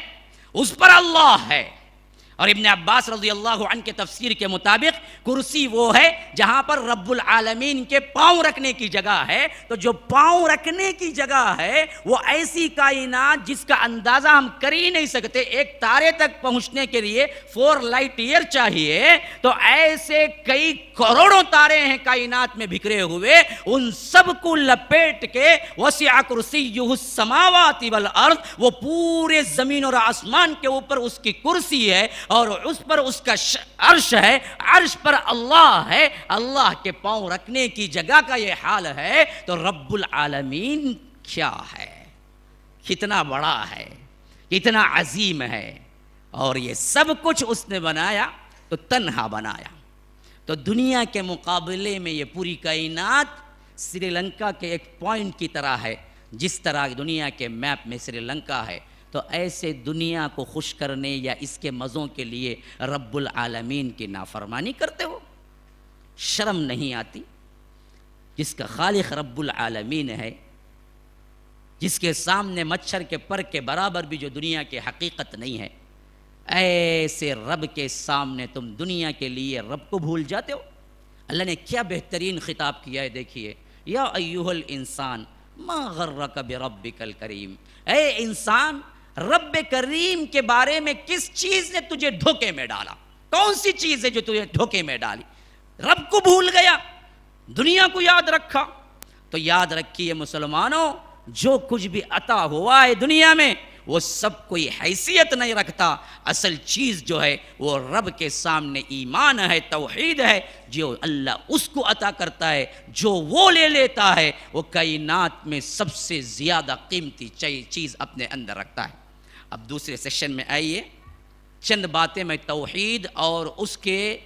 اس پر اللہ ہے، اور ابن عباس رضی اللہ عنہ کے تفسیر کے مطابق کرسی وہ ہے جہاں پر رب العالمین کے پاؤں رکھنے کی جگہ ہے. تو جو پاؤں رکھنے کی جگہ ہے وہ ایسی کائنات جس کا اندازہ ہم کر ہی نہیں سکتے. ایک تارے تک پہنچنے کے لیے 4 لائٹ ایئر چاہیے. تو ایسے کئی کروڑوں تارے ہیں کائنات میں بکھرے ہوئے, ان سب کو لپیٹ کے وسع کرسیہ السماوات والارض, وہ پورے زمین اور آسمان کے اوپر اس کی کرسی ہے اور اس پر اس کا عرش ہے, عرش پر اللہ ہے. اللہ کے پاؤں رکھنے کی جگہ کا یہ حال ہے تو رب العالمین کیا ہے, کتنا بڑا ہے, کتنا عظیم ہے. اور یہ سب کچھ اس نے بنایا تو تنہا بنایا. تو دنیا کے مقابلے میں یہ پوری کائنات سری لنکا کے ایک پوائنٹ کی طرح ہے. جس طرح دنیا کے میپ میں سری لنکا ہے, تو ایسے دنیا کو خوش کرنے یا اس کے مزوں کے لیے رب العالمین کی نافرمانی کرتے ہو. شرم نہیں آتی؟ جس کا خالق رب العالمین ہے, جس کے سامنے مچھر کے پر کے برابر بھی جو دنیا کی حقیقت نہیں ہے, ایسے رب کے سامنے تم دنیا کے لیے رب کو بھول جاتے ہو. اللہ نے کیا بہترین خطاب کیا ہے, دیکھیے. یا ایھا الانسان ما غرک بربک الکریم, اے انسان رب کریم کے بارے میں کس چیز نے تجھے دھوکے میں ڈالا؟ کون سی چیز ہے جو تجھے دھوکے میں ڈالی؟ رب کو بھول گیا, دنیا کو یاد رکھا. تو یاد رکھیے مسلمانوں, جو کچھ بھی عطا ہوا ہے دنیا میں وہ سب کوئی حیثیت نہیں رکھتا. اصل چیز جو ہے وہ رب کے سامنے ایمان ہے, توحید ہے. جو اللہ اس کو عطا کرتا ہے, جو وہ لے لیتا ہے, وہ کائنات میں سب سے زیادہ قیمتی چیز اپنے اندر رکھتا ہے. اب دوسرے سیشن میں آئیے, چند باتیں میں توحید اور اس کے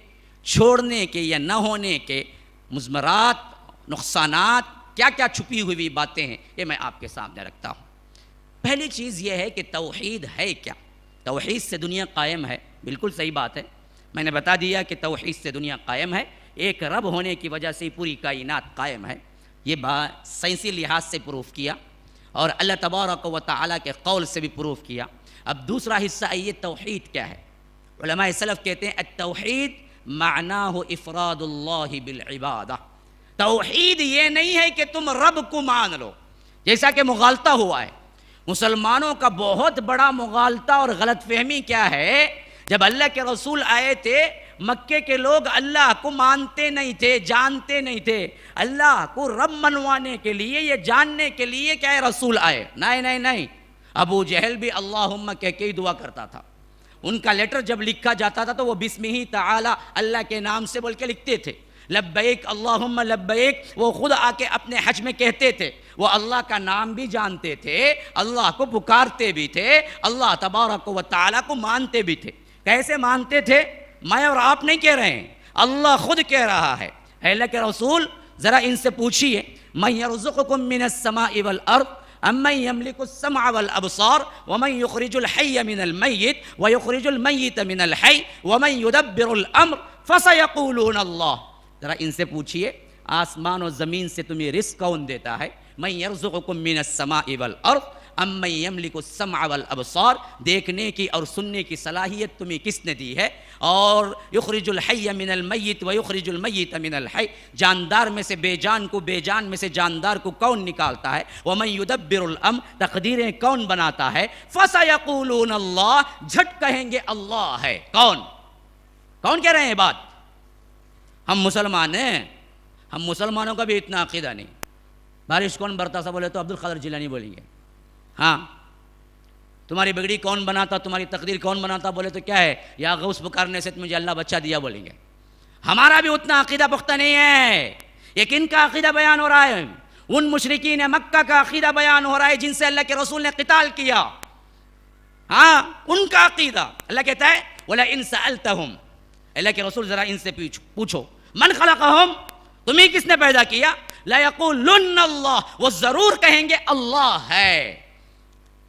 چھوڑنے کے یا نہ ہونے کے مضمرات, نقصانات, کیا کیا چھپی ہوئی باتیں ہیں, یہ میں آپ کے سامنے رکھتا ہوں. پہلی چیز یہ ہے کہ توحید ہے کیا؟ توحید سے دنیا قائم ہے, بالکل صحیح بات ہے. میں نے بتا دیا کہ توحید سے دنیا قائم ہے. ایک رب ہونے کی وجہ سے پوری کائنات قائم ہے. یہ بات سائنسی لحاظ سے پروف کیا اور اللہ تبارک و تعالیٰ کے قول سے بھی پروف کیا. اب دوسرا حصہ یہ توحید کیا ہے. علماء سلف کہتے ہیں التوحید معناہ افراد اللہ بالعبادہ. توحید یہ نہیں ہے کہ تم رب کو مان لو, جیسا کہ مغالطہ ہوا ہے. مسلمانوں کا بہت بڑا مغالطہ اور غلط فہمی کیا ہے, جب اللہ کے رسول آئے تھے مکے کے لوگ اللہ کو مانتے نہیں تھے, جانتے نہیں تھے. اللہ کو رب منوانے کے لیے, یہ جاننے کے لیے کیا رسول آئے. نہیں نہیں نہیں, ابو جہل بھی اللہم کہہ کے ہی دعا کرتا تھا. ان کا لیٹر جب لکھا جاتا تھا تو وہ بسمہ تعالی, اللہ کے نام سے بول کے لکھتے تھے. لبیک اللہم لبیک, وہ خود آ کے اپنے حج میں کہتے تھے. وہ اللہ کا نام بھی جانتے تھے, اللہ کو پکارتے بھی تھے, اللہ تبارک و تعالیٰ کو مانتے بھی تھے. کیسے مانتے تھے؟ میں اور آپ نہیں کہہ رہے ہیں, اللہ خود کہہ رہا ہے. اے اللہ کے رسول ذرا ان سے پوچھئے, من یرزقکم من السماء والارض امن یملک السمع والابصار ومن یخرج الحی من المیت ویخرج المیت من الحی ومن یدبر الامر فسیقولون اللہ. ذرا ان سے پوچھئے آسمان و زمین سے تمہیں رزق کون دیتا ہے؟ من یرزقکم من السماء والارض امن یملک السمع والابصار, دیکھنے کی اور سننے کی صلاحیت تمہیں کس نے دی ہے؟ اور یخرج الحی من المیت ویخرج المیت من الحی, جاندار میں سے بے جان کو, بے جان میں سے جاندار کو کون نکالتا ہے؟ ومن یدبر الامر, تقدیریں کون بناتا ہے؟ فسیقولون اللہ, جھٹ کہیں گے اللہ ہے. کون کہہ رہے ہیں بات؟ ہم مسلمان ہیں, ہم مسلمانوں کا بھی اتنا عقیدہ نہیں. بارش کون برتا سا بولے تو عبد القادر جیلانی بولیں گے. ہاں, تمہاری بگڑی کون بناتا, تمہاری تقدیر کون بناتا بولے تو کیا ہے, یا غوث پکارنے سے مجھے اللہ بچہ دیا بولیں گے. ہمارا بھی اتنا عقیدہ پختہ نہیں ہے. یہ کن کا عقیدہ بیان ہو رہا ہے؟ ان مشرکین مکہ کا عقیدہ بیان ہو رہا ہے جن سے اللہ کے رسول نے قتال کیا. ہاں, ان کا عقیدہ. اللہ کہتا ہے وَلَئِن سَأَلْتَهُمْ, اللہ کے رسول ذرا ان سے پوچھو, من خلقہم, تمہیں کس نے پیدا کیا؟ لَيَقُولُنَّ اللَّهُ, وہ ضرور کہیں گے اللہ ہے.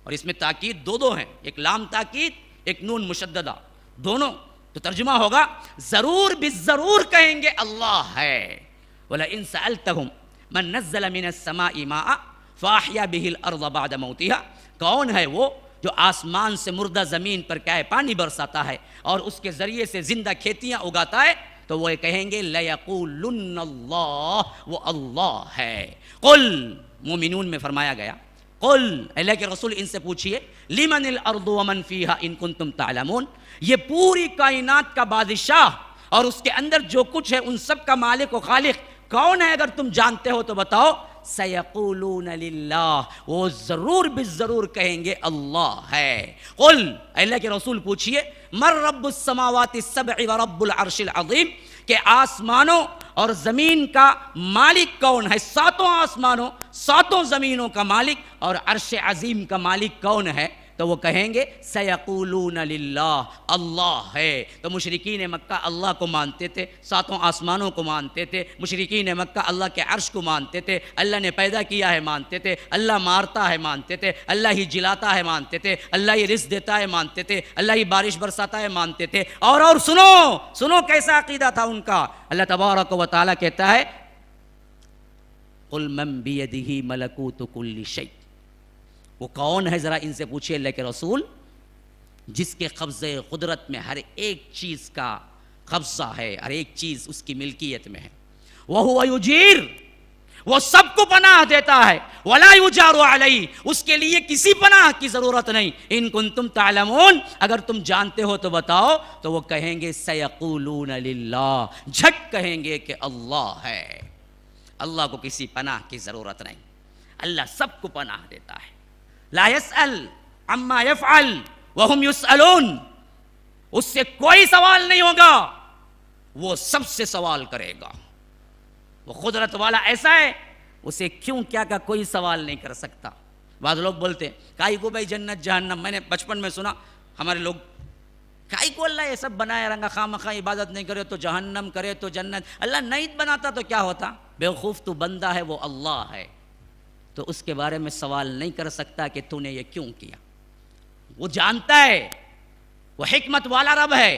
اور اس میں تاکید دو ہیں, ایک لام تاکید, ایک نون مشددہ, دونوں. تو ترجمہ ہوگا ضرور بالضرور کہیں گے اللہ ہے. وَلَئِن سَأَلْتَهُمْ مَن نَزَّلَ مِنَ السَّمَاءِ مَاءً فَأَحْيَا بِهِ الْأَرْضَ بَعْدَ مَوْتِهَا, کون ہے وہ جو آسمان سے مردہ زمین پر کیا ہے پانی برساتا ہے اور اس کے ذریعے سے زندہ کھیتیاں اگاتا ہے، تو وہ کہیں گے لَيَقُولُنَّ اللَّهُ، وہ اللہ ہے۔ قل، مومنون میں فرمایا گیا، قل، اللہ کے رسول ان سے پوچھئے، لِمَنِ الْأَرْضُ وَمَنْ فِيهَا إِن كُنتُمْ تَعْلَمُونَ، یہ پوری کائنات کا بادشاہ اور اس کے اندر جو کچھ ہے ان سب کا مالک و خالق کون ہے؟ اگر تم جانتے ہو تو بتاؤ۔ سَيَقُولُونَ لِلَّهِ، وہ ضرور بالضرور کہیں گے اللہ ہے۔ قل، اللہ کے رسول پوچھئے، مَن رَبُّ السَّمَاوَاتِ السَّبْعِ وَرَبُّ الْعَرْشِ الْعَظِيمِ، کہ آسمانوں اور زمین کا مالک کون ہے؟ ساتوں آسمانوں ساتوں زمینوں کا مالک اور عرش عظیم کا مالک کون ہے؟ تو وہ کہیں گے سیقولون للہ، اللہ ہے۔ تو مشرکین مکہ اللہ کو مانتے تھے، ساتوں آسمانوں کو مانتے تھے، مشرکین مکہ اللہ کے عرش کو مانتے تھے، اللہ نے پیدا کیا ہے مانتے تھے، اللہ مارتا ہے مانتے تھے، اللہ ہی جلاتا ہے مانتے تھے، اللہ ہی رزق دیتا ہے مانتے تھے، اللہ ہی بارش برساتا ہے مانتے تھے۔ اور سنو کیسا عقیدہ تھا ان کا۔ اللہ تبارک و تعالیٰ کہتا ہے قل من بیدہ ملکوت کل شیء، وہ کون ہے ذرا ان سے پوچھئے اللہ کے رسول، جس کے قبضے قدرت میں ہر ایک چیز کا قبضہ ہے، ہر ایک چیز اس کی ملکیت میں ہے۔ وَهُوَ يُجِيرُ، وہ سب کو پناہ دیتا ہے، وَلَا يُجَارُ عَلَيْهِ، اس کے لیے کسی پناہ کی ضرورت نہیں۔ ان کنتم تعلمون، اگر تم جانتے ہو تو بتاؤ۔ تو وہ کہیں گے سیقولون للہ، جھٹ کہیں گے کہ اللہ ہے، اللہ کو کسی پناہ کی ضرورت نہیں، اللہ سب کو پناہ دیتا ہے۔ لا يسأل عما يفعل وهم يسألون، اس سے کوئی سوال نہیں ہوگا، وہ سب سے سوال کرے گا۔ وہ قدرت والا ایسا ہے، اسے کیوں کیا کا کوئی سوال نہیں کر سکتا۔ بعض لوگ بولتے ہیں کائی کو بھائی جنت جہنم، میں نے بچپن میں سنا ہمارے لوگ، کائی کو اللہ یہ سب بنایا رنگا، خواہ مخواہ عبادت نہیں کرے تو جہنم، کرے تو جنت، اللہ نہیں بناتا تو کیا ہوتا؟ بیوقوف تو بندہ ہے، وہ اللہ ہے تو اس کے بارے میں سوال نہیں کر سکتا کہ تو نے یہ کیوں کیا۔ وہ جانتا ہے، وہ حکمت والا رب ہے،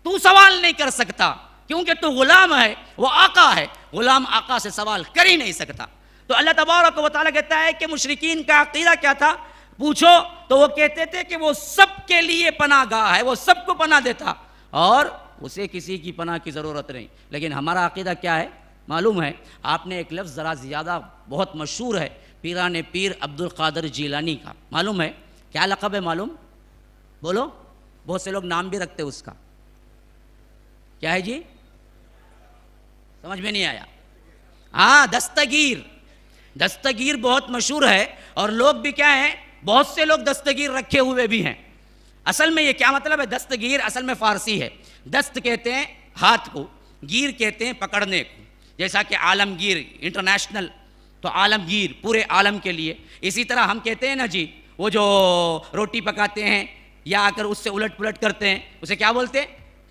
تو سوال نہیں کر سکتا کیونکہ تو غلام ہے، وہ آقا ہے، غلام آقا سے سوال کر ہی نہیں سکتا۔ تو اللہ تبارک و تعالیٰ کہتا ہے کہ مشرکین کا عقیدہ کیا تھا؟ پوچھو تو وہ کہتے تھے کہ وہ سب کے لیے پناہ گاہ ہے، وہ سب کو پناہ دیتا اور اسے کسی کی پناہ کی ضرورت نہیں۔ لیکن ہمارا عقیدہ کیا ہے معلوم ہے؟ آپ نے ایک لفظ ذرا زیادہ بہت مشہور ہے، پیران پیر عبد القادر جیلانی کا، معلوم ہے کیا لقب ہے؟ معلوم بولو، بہت سے لوگ نام بھی رکھتے اس کا، کیا ہے جی؟ سمجھ میں نہیں آیا؟ ہاں، دستگیر۔ دستگیر بہت مشہور ہے اور لوگ بھی کیا ہیں، بہت سے لوگ دستگیر رکھے ہوئے بھی ہیں۔ اصل میں یہ کیا مطلب ہے؟ دستگیر اصل میں فارسی ہے، دست کہتے ہیں ہاتھ کو، گیر کہتے ہیں پکڑنے کو، جیسا کہ عالمگیر انٹرنیشنل تو عالمگیر پورے عالم کے لیے۔ اسی طرح ہم کہتے ہیں نا جی، وہ جو روٹی پکاتے ہیں یا اگر اس سے الٹ پلٹ کرتے ہیں اسے کیا بولتے ہیں؟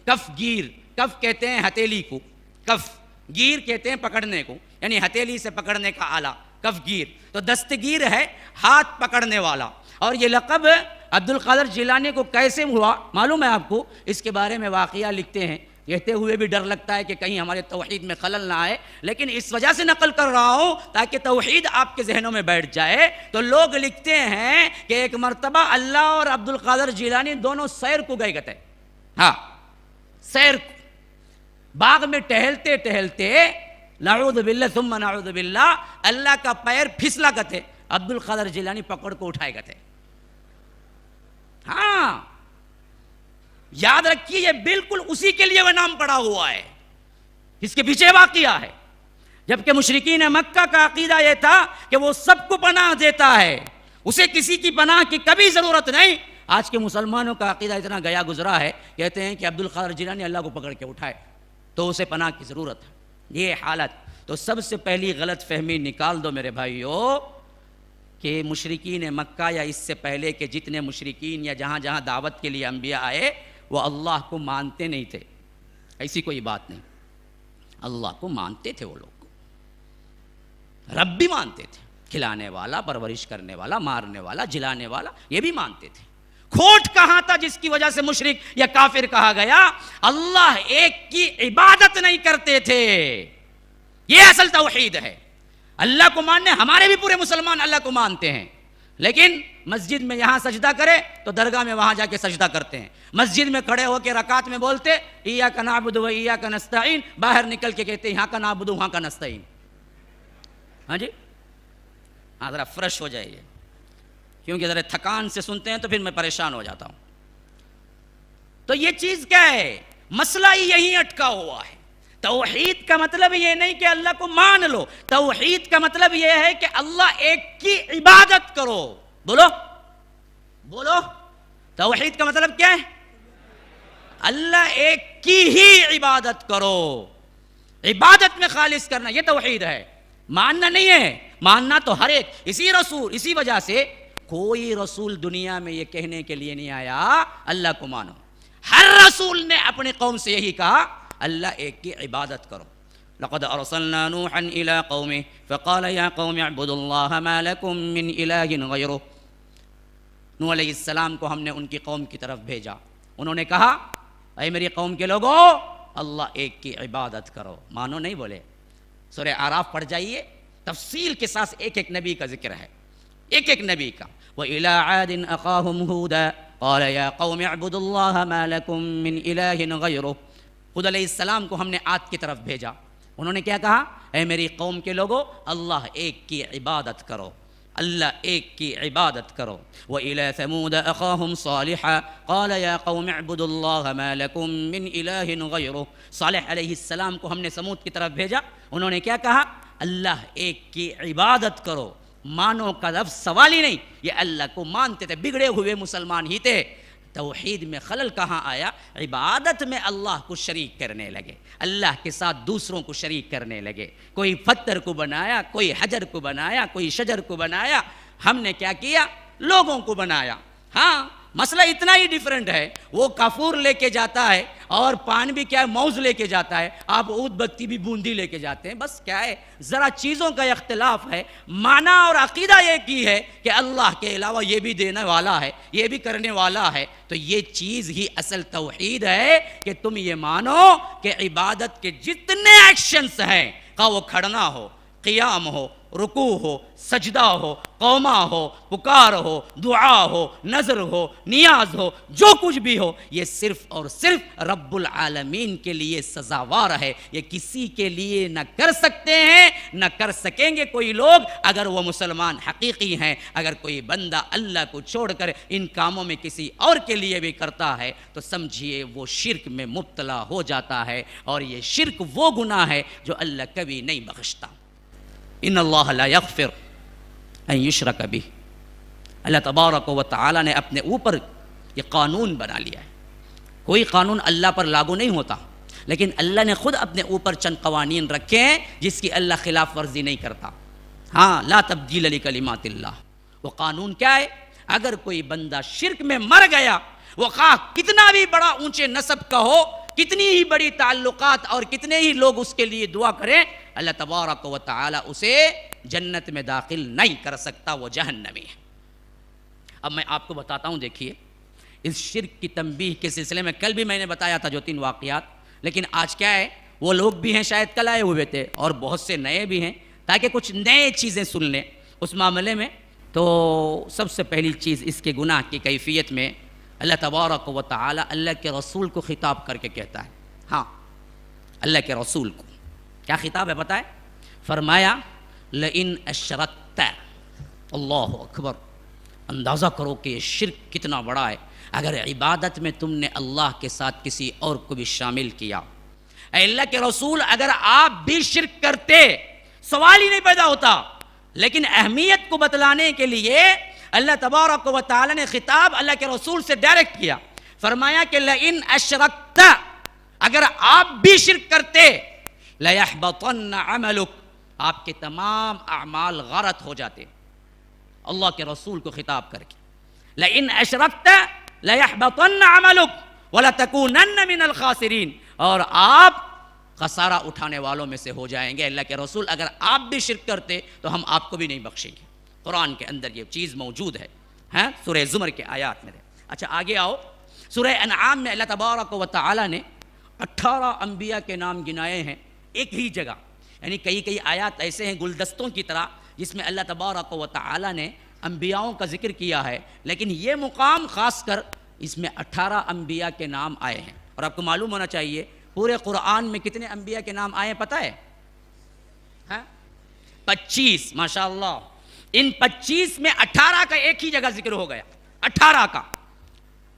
کف گیر۔ کف کہتے ہیں ہتھیلی کو، کف گیر کہتے ہیں پکڑنے کو، یعنی ہتھیلی سے پکڑنے کا آلہ، کف گیر۔ تو دستگیر ہے ہاتھ پکڑنے والا۔ اور یہ لقب عبد القادر جیلانی کو کیسے ہوا معلوم ہے آپ کو؟ اس کے بارے میں واقعہ لکھتے ہیں، کہتے ہوئے بھی ڈر لگتا ہے کہ کہیں ہمارے توحید میں خلل نہ آئے، لیکن اس وجہ سے نقل کر رہا ہوں تاکہ توحید آپ کے ذہنوں میں بیٹھ جائے۔ تو لوگ لکھتے ہیں کہ ایک مرتبہ اللہ اور عبد القادر جیلانی دونوں سیر کو گئے تھے، ہاں سیر کو، باغ میں ٹہلتے ٹہلتے نعوذ باللہ ثم نعوذ باللہ اللہ کا پیر پھسلا کرتے، عبد القادر جیلانی پکڑ کو اٹھائے گئے تھے۔ ہاں یاد رکھیے، یہ بالکل اسی کے لیے وہ نام پڑا ہوا ہے، اس کے پیچھے واقعہ ہے۔ جبکہ مشرکین مکہ کا عقیدہ یہ تھا کہ وہ سب کو پناہ دیتا ہے، اسے کسی کی پناہ کی کبھی ضرورت نہیں۔ آج کے مسلمانوں کا عقیدہ اتنا گیا گزرا ہے، کہتے ہیں کہ عبد القادر جیلانی اللہ کو پکڑ کے اٹھائے تو اسے پناہ کی ضرورت ہے۔ یہ حالت تو سب سے پہلی غلط فہمی نکال دو میرے بھائیو، کہ مشرکین مکہ یا اس سے پہلے کے جتنے مشرکین یا جہاں جہاں دعوت کے لیے انبیاء آئے وہ اللہ کو مانتے نہیں تھے، ایسی کوئی بات نہیں۔ اللہ کو مانتے تھے، وہ لوگ رب بھی مانتے تھے، کھلانے والا، پرورش کرنے والا، مارنے والا، جلانے والا، یہ بھی مانتے تھے۔ کھوٹ کہاں تھا جس کی وجہ سے مشرک یا کافر کہا گیا؟ اللہ ایک کی عبادت نہیں کرتے تھے۔ یہ اصل توحید ہے، اللہ کو ماننے۔ ہمارے بھی پورے مسلمان اللہ کو مانتے ہیں، لیکن مسجد میں یہاں سجدہ کرے تو درگاہ میں وہاں جا کے سجدہ کرتے ہیں. مسجد میں کھڑے ہو کے رکعت میں بولتے ایاک نعبد و ایاک نستعین، باہر نکل کے کہتے یہاں کا نعبد وہاں کا نستعین. ہاں جی، ہاں ذرا فریش ہو جائیے، کیونکہ ذرا تھکان سے سنتے ہیں تو پھر میں پریشان ہو جاتا ہوں. تو یہ چیز کیا ہے؟ مسئلہ ہی یہیں اٹکا ہوا ہے. توحید کا مطلب یہ نہیں کہ اللہ کو مان لو، توحید کا مطلب یہ ہے کہ اللہ ایک کی عبادت کرو. بولو بولو، توحید کا مطلب کیا ہے؟ اللہ ایک کی ہی عبادت کرو، عبادت میں خالص کرنا، یہ توحید ہے. ماننا نہیں ہے، ماننا تو ہر ایک. اسی وجہ سے کوئی رسول دنیا میں یہ کہنے کے لیے نہیں آیا اللہ کو مانو. ہر رسول نے اپنی قوم سے یہی کہا اللہ ایک کی عبادت کرو. لقد ارسلنا نوحا الى قومه فقال يا قوم اعبدوا الله ما لكم من اله غيره. نوح علیہ السلام کو ہم نے ان کی قوم کی طرف بھیجا، انہوں نے کہا اے میری قوم کے لوگو اللہ ایک کی عبادت کرو. مانو نہیں بولے. سورہ اعراف پڑھ جائیے، تفصیل کے ساتھ ایک ایک نبی کا ذکر ہے، ایک ایک نبی کا. وَإِلَىٰ عَادٍ أَخَاهُمْ هُودًا قَالَ يَا قَوْمِ اعْبُدُوا اللَّهَ مَا لَكُم مِّنْ إِلَٰهٍ غَيْرُهُ. خود علیہ السلام کو ہم نے عاد کی طرف بھیجا، انہوں نے کیا کہا؟ اے میری قوم کے لوگو اللہ ایک کی عبادت کرو، اللہ ایک کی عبادت کرو. وَإِلَىٰ ثَمُودَ أَخَاهُمْ صَالِحًا قَالَ يَا قَوْمِ اعْبُدُوا اللَّهَ مَا لَكُم مِّنْ إِلَٰهٍ غَيْرُهُ. صالح علیہ السلام کو ہم نے سمود کی طرف بھیجا، انہوں نے کیا کہا؟ اللہ ایک کی عبادت کرو. مانو کا لفظ سوال ہی نہیں، یہ اللہ کو مانتے تھے، بگڑے ہوئے مسلمان ہی تھے. توحید میں خلل کہاں آیا؟ عبادت میں اللہ کو شریک کرنے لگے، اللہ کے ساتھ دوسروں کو شریک کرنے لگے. کوئی پتھر کو بنایا، کوئی حجر کو بنایا، کوئی شجر کو بنایا. ہم نے کیا کیا؟ لوگوں کو بنایا. ہاں مسئلہ اتنا ہی ڈیفرنٹ ہے، وہ کافور لے کے جاتا ہے اور پان بھی کیا ہے موز لے کے جاتا ہے، آپ اود بتی بھی بوندی لے کے جاتے ہیں. بس کیا ہے، ذرا چیزوں کا اختلاف ہے، معنی اور عقیدہ ایک ہی ہے کہ اللہ کے علاوہ یہ بھی دینے والا ہے، یہ بھی کرنے والا ہے. تو یہ چیز ہی اصل توحید ہے کہ تم یہ مانو کہ عبادت کے جتنے ایکشنز ہیں، خواہ وہ کھڑنا ہو، قیام ہو، رکوع ہو، سجدہ ہو، قوما ہو، پکار ہو، دعا ہو، نظر ہو، نیاز ہو، جو کچھ بھی ہو، یہ صرف اور صرف رب العالمین کے لیے سزاوار ہے. یہ کسی کے لیے نہ کر سکتے ہیں، نہ کر سکیں گے کوئی لوگ اگر وہ مسلمان حقیقی ہیں. اگر کوئی بندہ اللہ کو چھوڑ کر ان کاموں میں کسی اور کے لیے بھی کرتا ہے تو سمجھیے وہ شرک میں مبتلا ہو جاتا ہے، اور یہ شرک وہ گناہ ہے جو اللہ کبھی نہیں بخشتا. ان اللہ لا یغفر ان یشرک بہ. اللہ تبارک و تعالی نے اپنے اوپر یہ قانون بنا لیا ہے. کوئی قانون اللہ پر لاگو نہیں ہوتا، لیکن اللہ نے خود اپنے اوپر چند قوانین رکھے ہیں جس کی اللہ خلاف ورزی نہیں کرتا. ہاں، لا تبدیل لکلمات اللہ. وہ قانون کیا ہے؟ اگر کوئی بندہ شرک میں مر گیا، وہ خواہ کتنا بھی بڑا اونچے نسب کا ہو، کتنی ہی بڑی تعلقات اور کتنے ہی لوگ اس کے لیے دعا کریں، اللہ تبارک و تعالی اسے جنت میں داخل نہیں کر سکتا، وہ جہنمی ہے. اب میں آپ کو بتاتا ہوں، دیکھیے اس شرک کی تنبیہ کے سلسلے میں کل بھی میں نے بتایا تھا جو 3 واقعات، لیکن آج کیا ہے، وہ لوگ بھی ہیں شاید کل آئے ہوئے تھے اور بہت سے نئے بھی ہیں، تاکہ کچھ نئے چیزیں سن لیں اس معاملے میں. تو سب سے پہلی چیز اس کے گناہ کی کیفیت میں اللہ تبارک و تعالی اللہ کے رسول کو خطاب کر کے کہتا ہے. ہاں، اللہ کے رسول کو کیا خطاب ہے پتہ ہے؟ فرمایا لئن اشرکت. اللہ اکبر. اندازہ کرو کہ یہ شرک کتنا بڑا ہے. اگر عبادت میں تم نے اللہ کے ساتھ کسی اور کو بھی شامل کیا. اے اللہ کے رسول، اگر آپ بھی شرک کرتے سوال ہی نہیں پیدا ہوتا، لیکن اہمیت کو بتلانے کے لیے اللہ تبارک و تعالی نے خطاب اللہ کے رسول سے ڈائریکٹ کیا. فرمایا کہ لئن اشرکت، اگر آپ بھی شرک کرتے، لَيَحْبَطَنَّ عَمَلُكَ، آپ کے تمام اعمال غارت ہو جاتے. اللہ کے رسول کو خطاب کر کے لئن اشرکت لَيَحْبَطَنَّ عَمَلُكَ وَلَتَكُونَنَّ مِنَ الْخَاسِرِينَ، اور آپ خسارہ اٹھانے والوں میں سے ہو جائیں گے. اللہ کے رسول، اگر آپ بھی شرک کرتے تو ہم آپ کو بھی نہیں بخشیں گے. قرآن کے اندر یہ چیز موجود ہے، ہاں، سورہ زمر کے آیات میں. اچھا آگے آؤ، سورہ انعام میں اللہ تبارک و تعالی نے 18 انبیاء کے نام گنائے ہیں ایک ہی جگہ. یعنی کئی آیات ایسے ہیں گلدستوں کی طرح جس میں اللہ تبارک و تعالی نے انبیاؤں کا ذکر کیا ہے، لیکن یہ مقام خاص کر اس میں 18 انبیاء کے نام آئے ہیں. اور آپ کو معلوم ہونا چاہیے پورے قرآن میں کتنے انبیاء کے نام آئے ہیں پتہ ہے؟ 25. ماشاء اللہ. ان 25 میں 18 کا ایک ہی جگہ ذکر ہو گیا، 18 کا.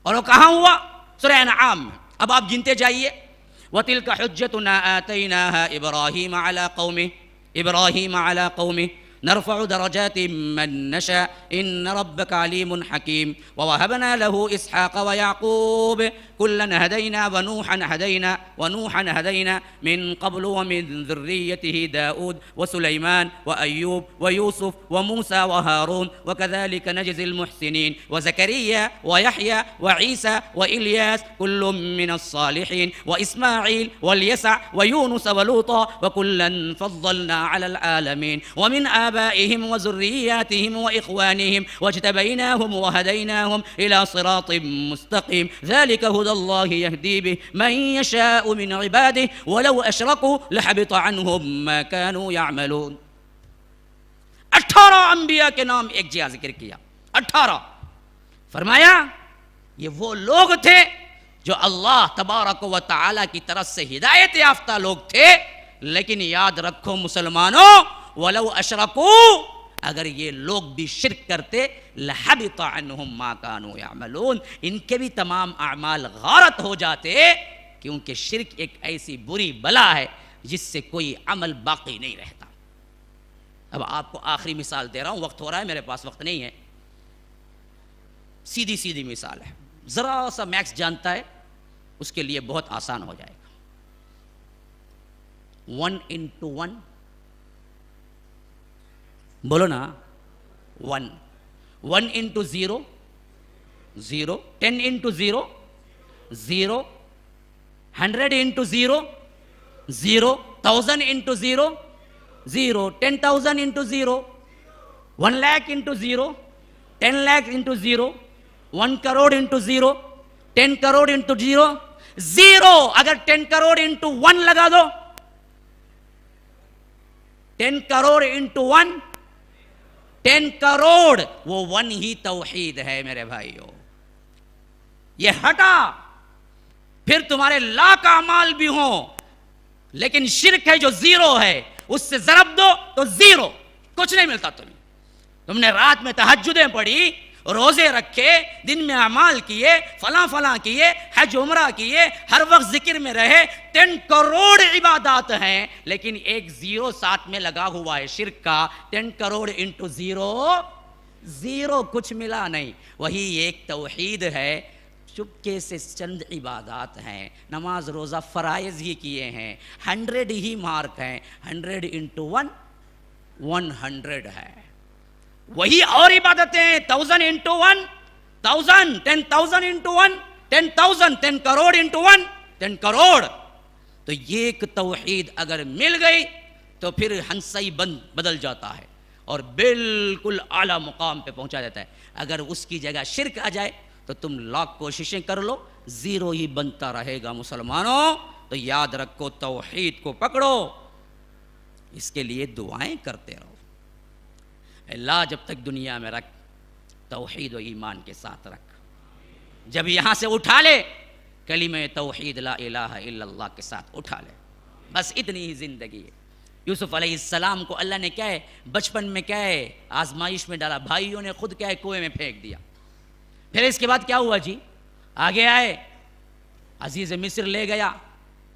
اور وہ کہاں ہوا؟ سورہ انعام میں. اب آپ گنتے جائیے. وَتِلْكَ حُجَّتُنَا آتَيْنَاهَا إِبْرَاهِيمَ عَلَى قَوْمِهِ نرفع درجات من نشاء إن ربك عليم حكيم ووهبنا له إسحاق ويعقوب كلا هدينا ونوحا هدينا من قبل ومن ذريته داود وسليمان وأيوب ويوسف وموسى وهارون وكذلك نجزي المحسنين وزكريا ويحيى وعيسى وإلياس كل من الصالحين وإسماعيل واليسع ويونس ولوطا وكلا فضلنا على العالمين ومن آبائهم وذرياتهم وإخوانهم واجتبيناهم وهديناهم إلى صراط مستقيم ذلك هدى الله يهدي به من يشاء من عباده ولو أشركوا لحبط عنهم ما كانوا يعملون. 18 انبیاء کے نام ایک جگہ ذکر کیا. 18. فرمایا یہ وہ لوگ تھے جو اللہ تبارک و تعالی کی طرف سے ہدایت یافتہ لوگ تھے. لیکن یاد رکھو مسلمانوں، وَلَوْ أَشْرَكُوا، اگر یہ لوگ بھی شرک کرتے، لَحَبِطَ عَنْهُمْ مَا كَانُوا يَعْمَلُونَ، ان کے بھی تمام اعمال غارت ہو جاتے، کیونکہ شرک ایک ایسی بری بلا ہے جس سے کوئی عمل باقی نہیں رہتا. اب آپ کو آخری مثال دے رہا ہوں، وقت ہو رہا ہے، میرے پاس وقت نہیں ہے. سیدھی مثال ہے، ذرا سا میکس جانتا ہے اس کے لیے بہت آسان ہو جائے گا. 1 into 1 بولو نا. 1 1 into 0 0 10 into 0 0 100 into 0 0 1000 into 0 0 10,000 into 0 1 lakh into 0 10 lakh into 0 1 crore into 0 10 crore into 0 0. اگر 10 crore into 1 لگا دو، 10 crore into 1 10 کروڑ، وہ 1 ہی توحید ہے میرے بھائیو. یہ ہٹا پھر تمہارے لاکھ اعمال بھی ہوں، لیکن شرک ہے جو 0 ہے، اس سے ضرب دو تو 0، کچھ نہیں ملتا تمہیں. تم نے رات میں تہجدیں پڑھی، روزے رکھے، دن میں اعمال کیے، فلاں کیے، حج عمرہ کیے، ہر وقت ذکر میں رہے، 10 کروڑ عبادات ہیں، لیکن ایک 0 ساتھ میں لگا ہوا ہے شرک کا. 10 کروڑ انٹو 0 کچھ ملا نہیں. وہی ایک توحید ہے. چپکے سے چند عبادات ہیں، نماز روزہ فرائض ہی کیے ہیں، 100 ہی مارک ہیں. 100 انٹو 1 100 ہے. وہی اور عبادتیں 1000 into 1 1000 10,000 into 1 10,000 10 crore into 1 10 crore. تو یہ ایک توحید اگر مل گئی تو پھر ہنسائی بدل جاتا ہے اور بالکل اعلیٰ مقام پہ پہنچا دیتا ہے. اگر اس کی جگہ شرک آ جائے تو تم لاکھ کوششیں کر لو، 0 ہی بنتا رہے گا. مسلمانوں تو یاد رکھو، توحید کو پکڑو، اس کے لیے دعائیں کرتے رہو. اللہ جب تک دنیا میں رکھ، توحید و ایمان کے ساتھ رکھ. جب یہاں سے اٹھا لے، کلمہ توحید لا الہ الا اللہ کے ساتھ اٹھا لے. بس اتنی ہی زندگی ہے. یوسف علیہ السلام کو اللہ نے کیا ہے، بچپن میں کیا ہے، آزمائش میں ڈالا، بھائیوں نے خود کیا ہے کنویں میں پھینک دیا. پھر اس کے بعد کیا ہوا جی؟ آگے آئے، عزیز مصر لے گیا.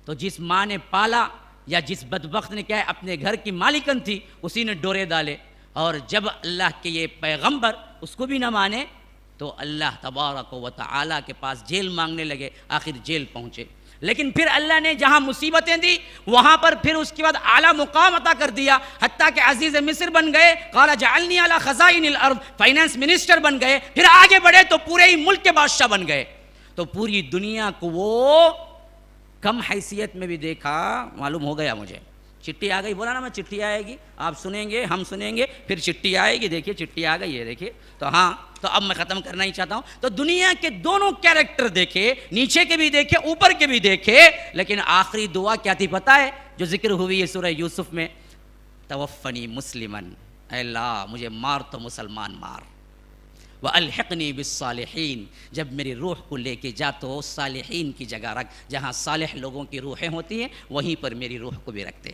تو جس ماں نے پالا یا جس بدبخت نے کیا ہے اپنے گھر کی مالکن تھی، اسی نے ڈورے ڈالے. اور جب اللہ کے یہ پیغمبر اس کو بھی نہ مانے تو اللہ تبارک و تعالیٰ کے پاس جیل مانگنے لگے. آخر جیل پہنچے. لیکن پھر اللہ نے جہاں مصیبتیں دی وہاں پر پھر اس کے بعد اعلیٰ مقام عطا کر دیا، حتیٰ کہ عزیز مصر بن گئے. قال جعلنی علی خزائن الارض، فائنانس منسٹر بن گئے. پھر آگے بڑھے تو پورے ہی ملک کے بادشاہ بن گئے. تو پوری دنیا کو وہ کم حیثیت میں بھی دیکھا. معلوم ہو گیا مجھے. چٹھی آ گئی، بولا نا میں چٹھی آئے گی، آپ سنیں گے، ہم سنیں گے، پھر چٹھی آئے گی. دیکھیے چٹھی آ گئی ہے، دیکھیے. تو ہاں، تو اب میں ختم کرنا ہی چاہتا ہوں. تو دنیا کے دونوں کیریکٹر دیکھے، نیچے کے بھی دیکھے، اوپر کے بھی دیکھے. لیکن آخری دعا کیا تھی پتہ ہے؟ جو ذکر ہوئی ہے سورہ یوسف میں، توفنی مسلمن، اے اللہ مجھے مار تو مسلمان مار. وَأَلْحِقْنِي بِالصَّالِحِينَ، جب میری روح کو لے کے جا تو صالحین کی جگہ رکھ، جہاں صالح لوگوں کی روحیں ہوتی ہیں وہیں پر میری روح کو بھی رکھتے۔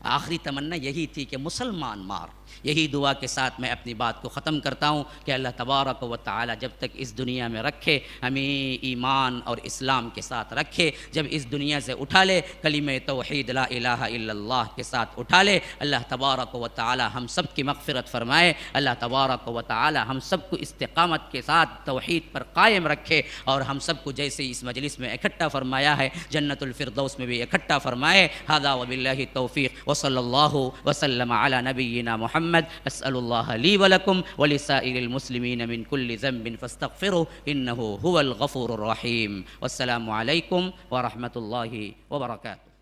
آخری تمنا یہی تھی کہ مسلمان مار۔ یہی دعا کے ساتھ میں اپنی بات کو ختم کرتا ہوں کہ اللہ تبارک و تعالی جب تک اس دنیا میں رکھے ہمیں ایمان اور اسلام کے ساتھ رکھے، جب اس دنیا سے اٹھا لے کلمہ توحید لا الہ الا اللہ کے ساتھ اٹھا لے، اللہ تبارک و تعالی ہم سب کی مغفرت فرمائے، اللہ تبارک و تعالی ہم سب کو استقامت کے ساتھ توحید پر قائم رکھے، اور ہم سب کو جیسے اس مجلس میں اکٹھا فرمایا ہے جنت الفردوس میں بھی اکٹھا فرمائے۔ ھذا وباللہ التوفیق وصلی اللہ وسلم علی نبینا محمد۔ اسأل الله لي ولكم ولسائر المسلمين من كل ذنب فاستغفروه إنه هو الغفور الرحيم، والسلام عليكم ورحمة الله وبركاته۔